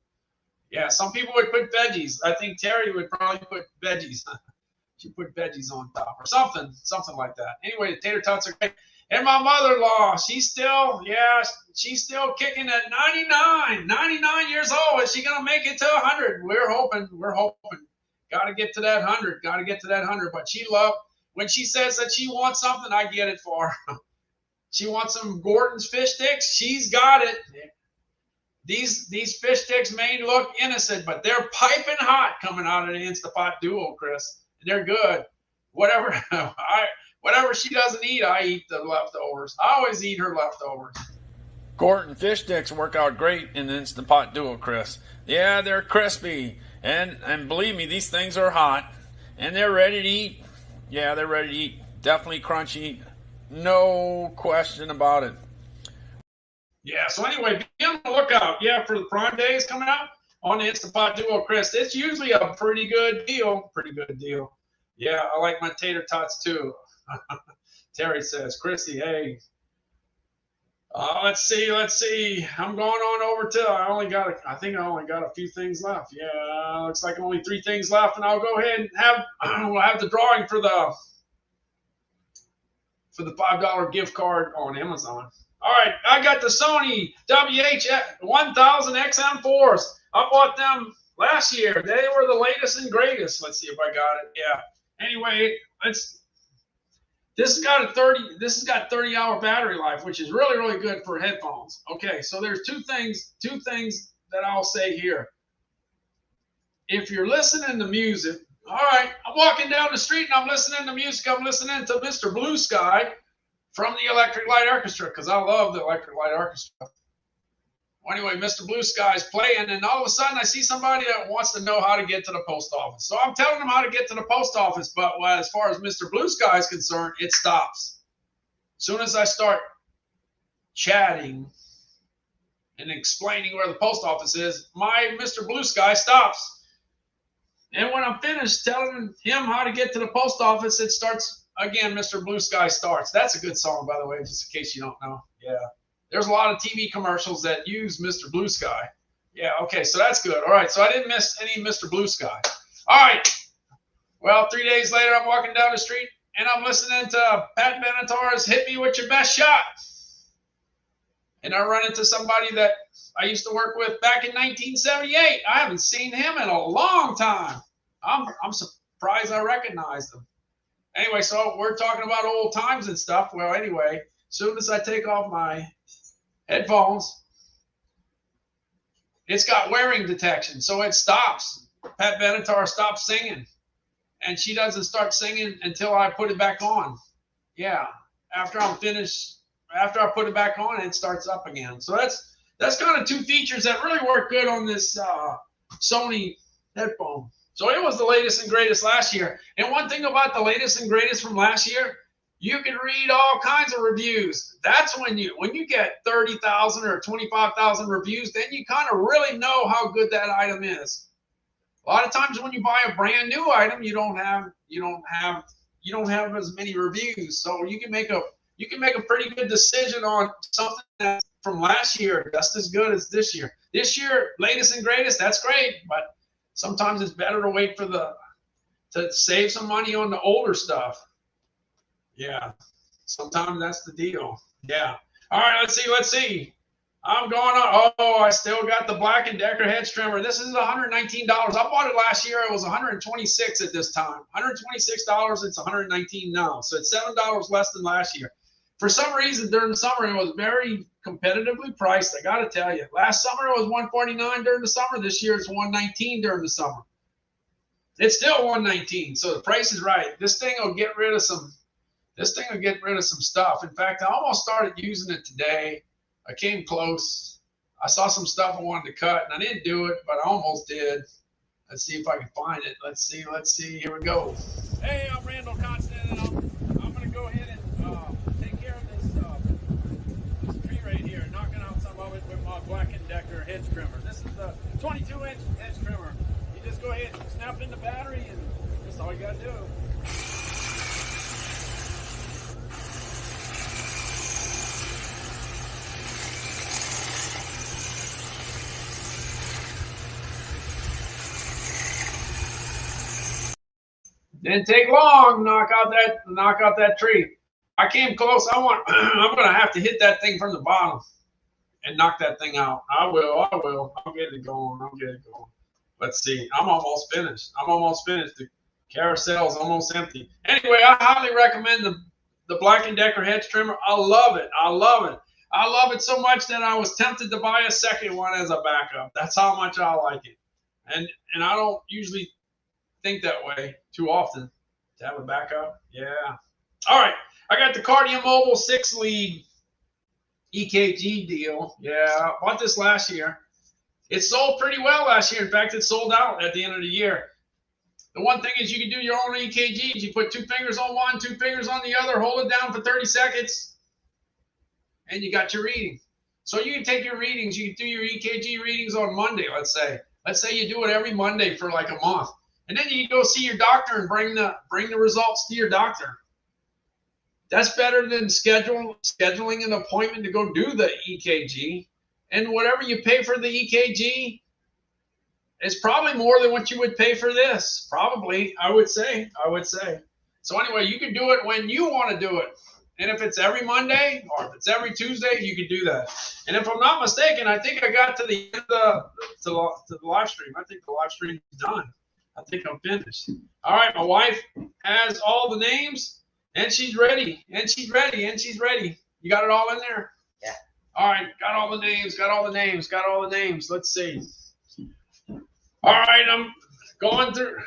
Yeah, some people would put veggies. I think Terry would probably put veggies. She put veggies on top or something like that. Anyway, the tater tots are great. And my mother-in-law, she's still kicking at 99 years old. Is she gonna make it to 100? We're hoping. Got to get to that 100. But she loved when she says that she wants something, I get it for her. She wants some Gordon's fish sticks. She's got it. These fish sticks may look innocent, but they're piping hot coming out of the Instapot Duo, Chris. They're good. Whatever she doesn't eat, I eat the leftovers. I always eat her leftovers. Gordon fish sticks work out great in the Instapot Duo, Chris. Yeah, they're crispy. And believe me, these things are hot. And they're ready to eat. Yeah, they're ready to eat. Definitely crunchy. No question about it. Yeah, so anyway, be on the lookout. Yeah, for the Prime Days coming out on the Instapot Duo, Chris. It's usually a pretty good deal. Yeah, I like my tater tots too. Terry says, Chrissy, hey. Let's see. I'm going on over to, I think I only got a few things left. Yeah, looks like only 3 things left, and I'll go ahead and we'll have the drawing for the $5 gift card on Amazon. All right, I got the Sony WH-1000 XM4s. I bought them last year. They were the latest and greatest. Let's see if I got it. Yeah. Anyway, this has got 30-hour battery life, which is really, really good for headphones. Okay, so there's two things that I'll say here. If you're listening to music, all right, I'm walking down the street and I'm listening to music. I'm listening to Mr. Blue Sky from the Electric Light Orchestra because I love the Electric Light Orchestra. Well, anyway, Mr. Blue Sky's playing, and all of a sudden I see somebody that wants to know how to get to the post office. So I'm telling them how to get to the post office, but as far as Mr. Blue Sky is concerned, it stops. As soon as I start chatting and explaining where the post office is, my Mr. Blue Sky stops. And when I'm finished telling him how to get to the post office, it starts again. Mr. Blue Sky starts. That's a good song, by the way, just in case you don't know. Yeah. There's a lot of TV commercials that use Mr. Blue Sky. Yeah, okay, so that's good. All right, so I didn't miss any Mr. Blue Sky. All right. Well, 3 days later, I'm walking down the street, and I'm listening to Pat Benatar's Hit Me With Your Best Shot. And I run into somebody that I used to work with back in 1978. I haven't seen him in a long time. I'm surprised I recognized him. Anyway, so we're talking about old times and stuff. Well, anyway, as soon as I take off my headphones, it's got wearing detection, so it stops. Pat Benatar stops singing, and she doesn't start singing until I put it back on. Yeah, after I'm finished, after I put it back on, it starts up again. So that's kind of two features that really work good on this Sony headphone. So it was the latest and greatest last year. And one thing about the latest and greatest from last year, you can read all kinds of reviews. That's when you get 30,000 or 25,000 reviews, then you kind of really know how good that item is. A lot of times when you buy a brand new item, you don't have as many reviews. So you can make a pretty good decision on something that's from last year just as good as this year. This year, latest and greatest, that's great, but sometimes it's better to wait for to save some money on the older stuff. Yeah, sometimes that's the deal. Yeah. All right, let's see. I'm going on. Oh, I still got the Black & Decker hedge trimmer. This is $119. I bought it last year. It was $126 at this time. $126. It's $119 now. So it's $7 less than last year. For some reason, during the summer, it was very competitively priced. I got to tell you. Last summer, it was $149 during the summer. This year, it's $119 during the summer. It's still $119, so the price is right. This thing will get rid of some stuff. In fact, I almost started using it today. I came close. I saw some stuff I wanted to cut, and I didn't do it, but I almost did. Let's see if I can find it. Let's see. Here we go. Hey, I'm Randall Constant, and I'm going to go ahead and take care of this tree right here, knocking out some of it with my Black & Decker hedge trimmer. This is the 22-inch hedge trimmer. You just go ahead and snap in the battery, and that's all you got to do. Didn't take long. Knock out that tree. I came close. I'm gonna have to hit that thing from the bottom and knock that thing out. I will. I'll get it going. Let's see. I'm almost finished. The carousel's almost empty. Anyway, I highly recommend the Black & Decker hedge trimmer. I love it. I love it so much that I was tempted to buy a second one as a backup. That's how much I like it. And I don't usually think that way too often to have a backup. Yeah. All right. I got the Cardium Mobile 6-lead EKG deal. Yeah. I bought this last year. It sold pretty well last year. In fact, it sold out at the end of the year. The one thing is you can do your own EKGs. You put 2 fingers on one, 2 fingers on the other, hold it down for 30 seconds, and you got your reading. So you can take your readings. You can do your EKG readings on Monday, let's say. Let's say you do it every Monday for like a month. And then you can go see your doctor and bring the results to your doctor. That's better than scheduling an appointment to go do the EKG. And whatever you pay for the EKG is probably more than what you would pay for this. Probably, I would say. So anyway, you can do it when you want to do it. And if it's every Monday or if it's every Tuesday, you can do that. And if I'm not mistaken, I think I got to the end of the live stream. I think the live stream is done. I think I'm finished. All right, my wife has all the names, and she's ready, You got it all in there? Yeah. All right, got all the names. Let's see. All right, I'm going through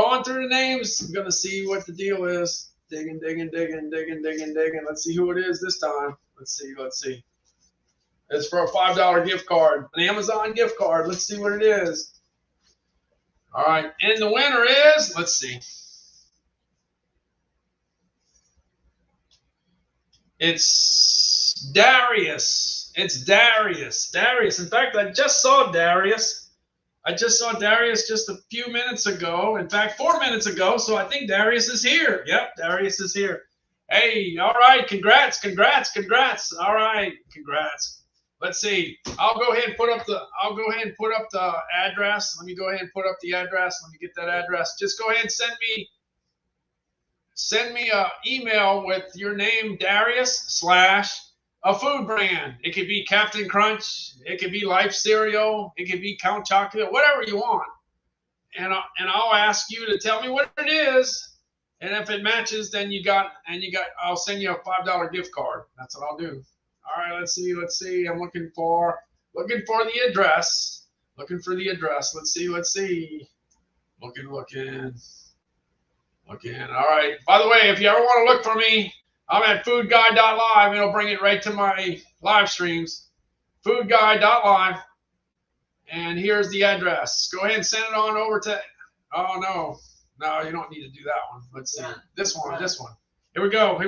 the names. I'm going to see what the deal is. Digging. Let's see who it is this time. Let's see. It's for a $5 gift card, an Amazon gift card. Let's see what it is. All right, and the winner is, let's see. It's Darius. It's Darius. Darius. In fact, I just saw Darius. I just saw Darius just a few minutes ago. In fact, 4 minutes ago. So I think Darius is here. Yep, Darius is here. Hey, all right. Congrats, congrats, congrats. All right, congrats. Let's see. I'll go ahead and put up the address. Let me go ahead and put up the address. Let me get that address. Just go ahead and send me an email with your name, Darius / a food brand. It could be Captain Crunch. It could be Life Cereal. It could be Count Chocolate, whatever you want. And I'll ask you to tell me what it is. And if it matches, then I'll send you a $5 gift card. That's what I'll do. All right, let's see. I'm looking for the address. Looking for the address. Let's see. Looking. All right. By the way, if you ever want to look for me, I'm at foodguy.live. It'll bring it right to my live streams. Foodguy.live. And here's the address. Go ahead and send it on over to. Oh no, you don't need to do that one. Let's see. This one. Here we go.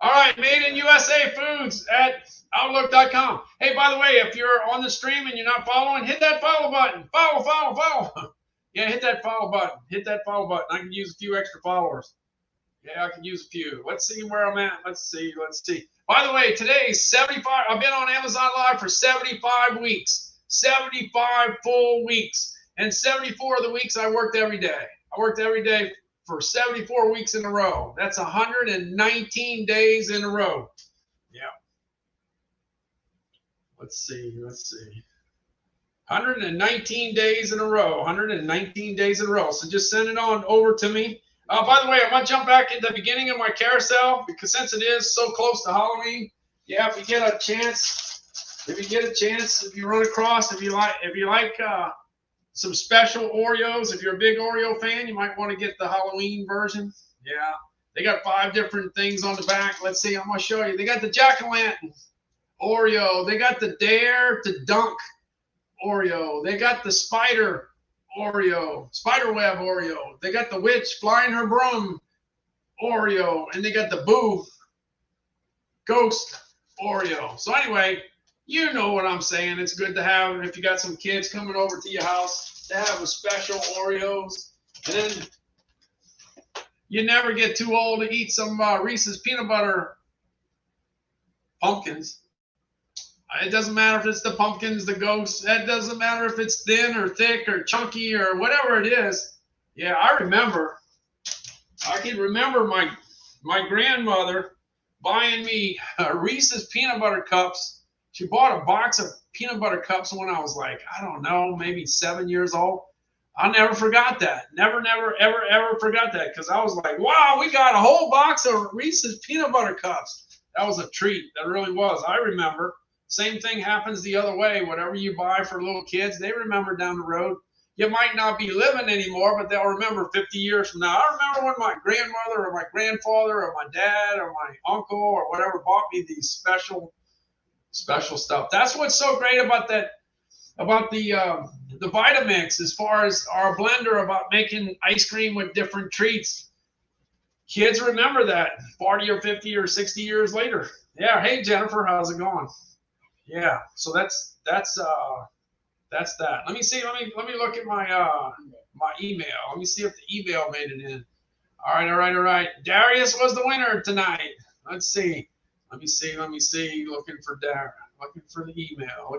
All right, Made in USA Foods at Outlook.com. Hey, by the way, if you're on the stream and you're not following, hit that follow button. Follow. Yeah, hit that follow button. I can use a few extra followers. Yeah, I can use a few. Let's see where I'm at. Let's see. By the way, today's 75. I've been on Amazon Live for 75 weeks. 75 full weeks. And 74 of the weeks I worked every day. I worked every day for 74 weeks in a row. That's 119 days in a row. Yeah. Let's see. 119 days in a row. 119 days in a row. So just send it on over to me. By the way, I'm going to jump back into the beginning of my carousel because since it is so close to Halloween, yeah, if you get a chance, if you run across, if you like some special Oreos, if you're a big Oreo fan, you might want to get the Halloween version. Yeah, they got 5 different things on the back. Let's see, I'm going to show you. They got the Jack-o'-lantern Oreo. They got the Dare to Dunk Oreo. They got the Spider Oreo, Spiderweb Oreo. They got the Witch flying her broom Oreo. And they got the Boo Ghost Oreo. So anyway, you know what I'm saying. It's good to have, if you got some kids coming over to your house, to have a special Oreos. And then you never get too old to eat some Reese's peanut butter pumpkins. It doesn't matter if it's the pumpkins, the ghosts. It doesn't matter if it's thin or thick or chunky or whatever it is. Yeah, I can remember my grandmother buying me Reese's peanut butter cups. She bought a box of peanut butter cups when I was like, I don't know, maybe 7 years old. I never forgot that. Never, ever forgot that because I was like, wow, we got a whole box of Reese's peanut butter cups. That was a treat. That really was. I remember. Same thing happens the other way. Whatever you buy for little kids, they remember down the road. You might not be living anymore, but they'll remember 50 years from now. I remember when my grandmother or my grandfather or my dad or my uncle or whatever bought me these special stuff. That's what's so great about the Vitamix as far as our blender about making ice cream with different treats. Kids remember that 40 or 50 or 60 years later. Yeah. Hey, Jennifer, how's it going? Yeah. So that's that. Let me see. Let me look at my email. Let me see if the email made it in. All right. Darius was the winner tonight. Let's see. Let me see. Looking for the email.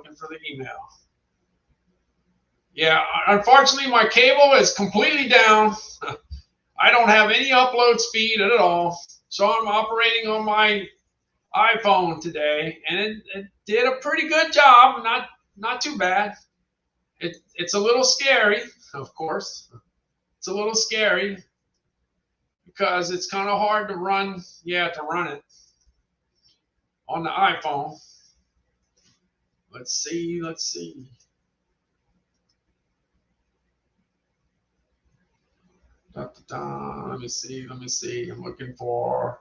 Yeah, unfortunately, my cable is completely down. I don't have any upload speed at all. So I'm operating on my iPhone today, and it did a pretty good job. Not too bad. It's a little scary, of course. It's a little scary because it's kind of hard to run it on the iPhone. Let's see. Let me see. I'm looking for.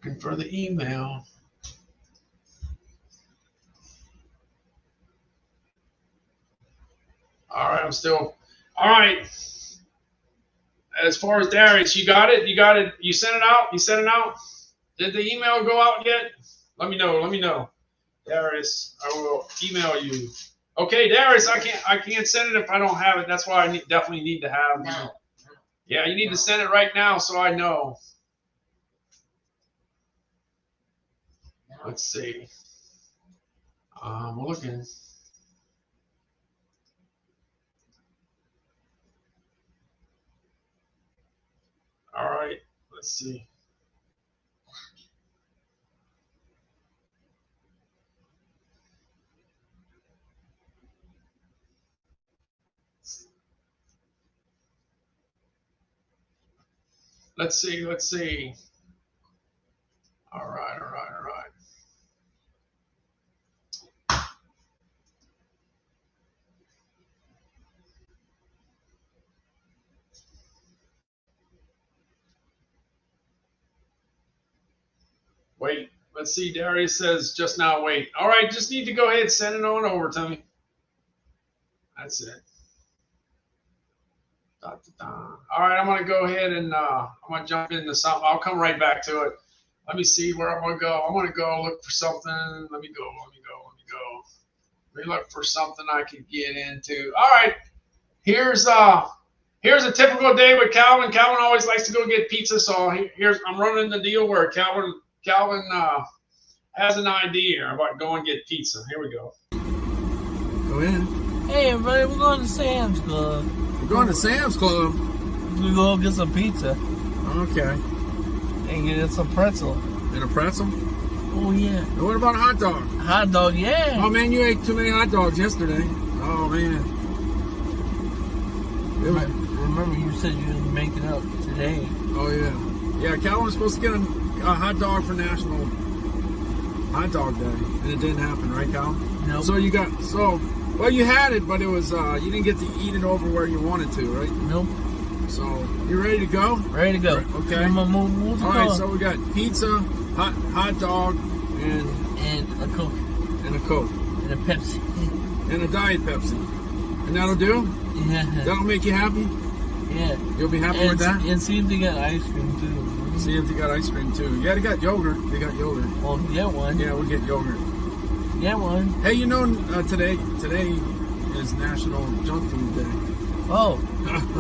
Looking for the email. All right, I'm still. All right. As far as Darius, you got it? You got it? You sent it out? You sent it out? Did the email go out yet? Let me know. Let me know. Darius, I will email you. Okay, Darius, I can't send it if I don't have it. That's why I definitely need to have. No. Yeah, you need to send it right now so I know. Let's see. We're looking. All right, let's see. Let's see. Let's see. All right, all right, all right. Wait, let's see. Darius says just now wait. All right, just need to go ahead and send it on over to me. That's it. Da, da, da. All right, I'm going to go ahead and I'm going to jump into something. I'll come right back to it. Let me see where I'm going to go. I'm going to go look for something. Let me go. Let me look for something I can get into. All right, here's a typical day with Calvin. Calvin always likes to go get pizza, so I'm running the deal where Calvin has an idea about going get pizza. Here we go. Go in. Hey, everybody, we're going to Sam's Club. We're going to Sam's Club. We're going to get some pizza. Okay. And get some pretzel. And a pretzel? Oh, yeah. And what about a hot dog? Hot dog, yeah. Oh, man, you ate too many hot dogs yesterday. Oh, man. Remember, you said you would make it up today. Oh, yeah. Yeah, Calvin was supposed to get a hot dog for National Hot Dog Day. And it didn't happen, right, Cal? No. So you well, you had it, but it was, you didn't get to eat it over where you wanted to, right? Nope. So, you ready to go? Ready to go. Okay. All right, so we got pizza, hot dog, and a Coke. And a Coke. And a Pepsi. And a Diet Pepsi. And that'll do? Yeah. That'll make you happy? Yeah. You'll be happy with that? And see if they got ice cream, too. See if they got ice cream, too. Yeah, they got yogurt. Well, get one. Yeah, we'll get yogurt. Get one. Hey, you know, today is National Junk Food Day. Oh,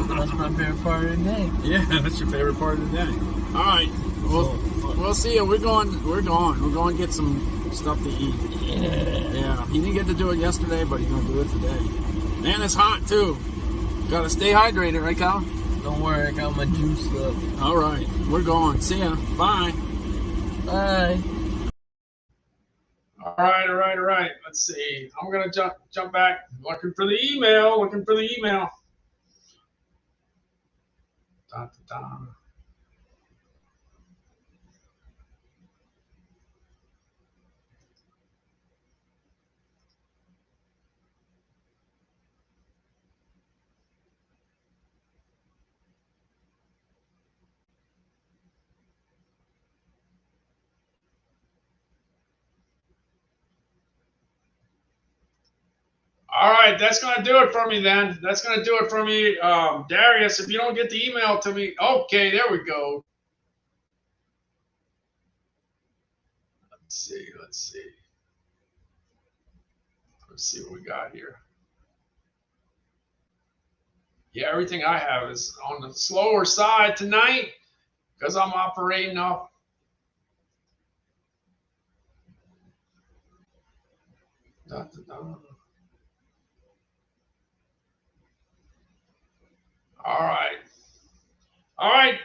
that's my favorite part of the day. Yeah, that's your favorite part of the day. All right, we'll see you. We're going to get some stuff to eat. Yeah. He didn't get to do it yesterday, but he's gonna do it today. And it's hot too. Gotta stay hydrated, right, Kyle? Don't worry, I got my juice up. All right, we're going. See ya. Bye. Bye. All right. Let's see. I'm gonna jump back. Looking for the email. Da, da, da. All right, that's going to do it for me then. That's going to do it for me. Darius, if you don't get the email to me. Okay, there we go. Let's see what we got here. Yeah, everything I have is on the slower side tonight because I'm operating off. Da, da, da. All right.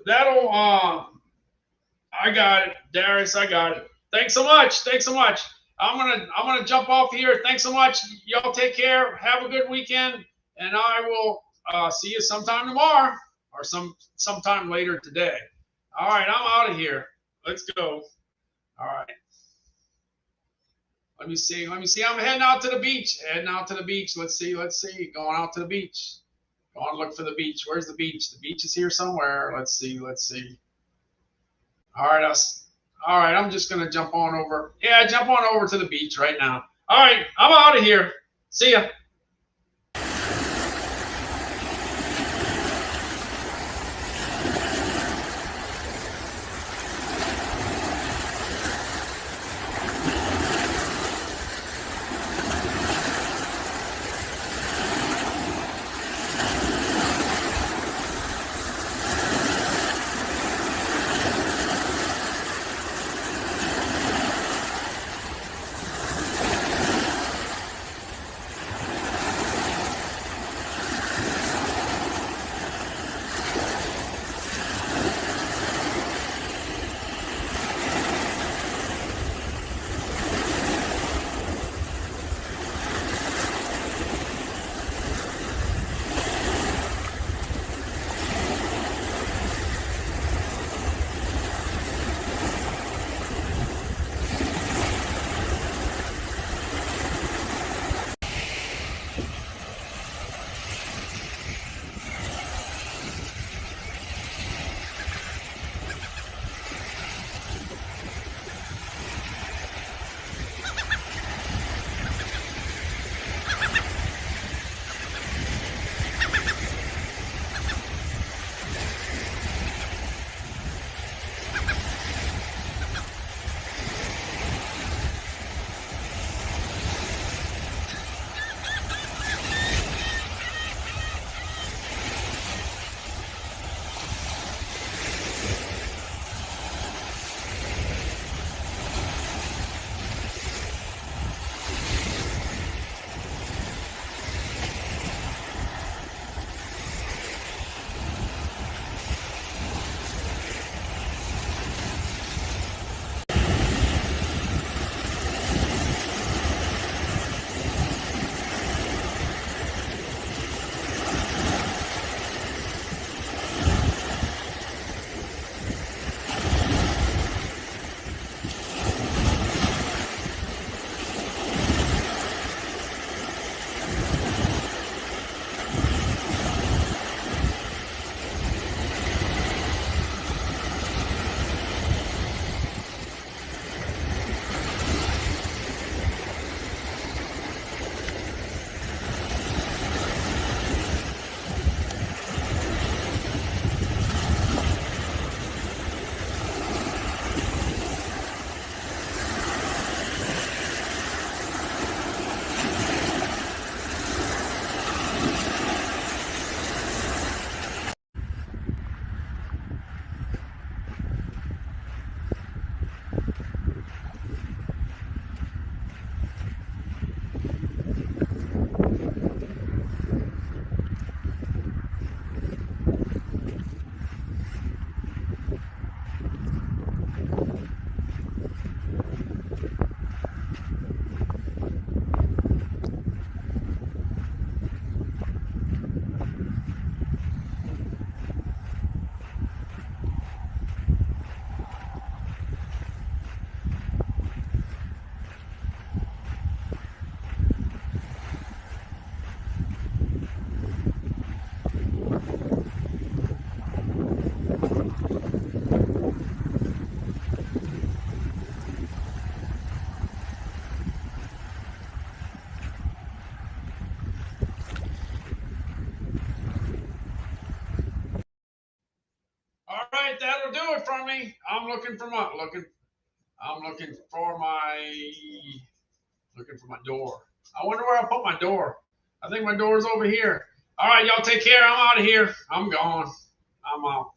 That'll I got it, Darius. I got it. Thanks so much. I'm gonna jump off here. Thanks so much. Y'all take care. Have a good weekend, and I will see you sometime tomorrow or sometime later today. All right, I'm out of here. Let's go. All right. Let me see. I'm heading out to the beach. Let's see. Going out to the beach. Go on, look for the beach. Where's the beach? The beach is here somewhere. Let's see. All right, All right, I'm just gonna jump on over. Yeah, jump on over to the beach right now. All right, I'm out of here. See ya. All right, that'll do it for me. I'm looking for my door. I wonder where I put my door. I think my door's over here. All right, y'all take care. I'm out of here. I'm gone. I'm out.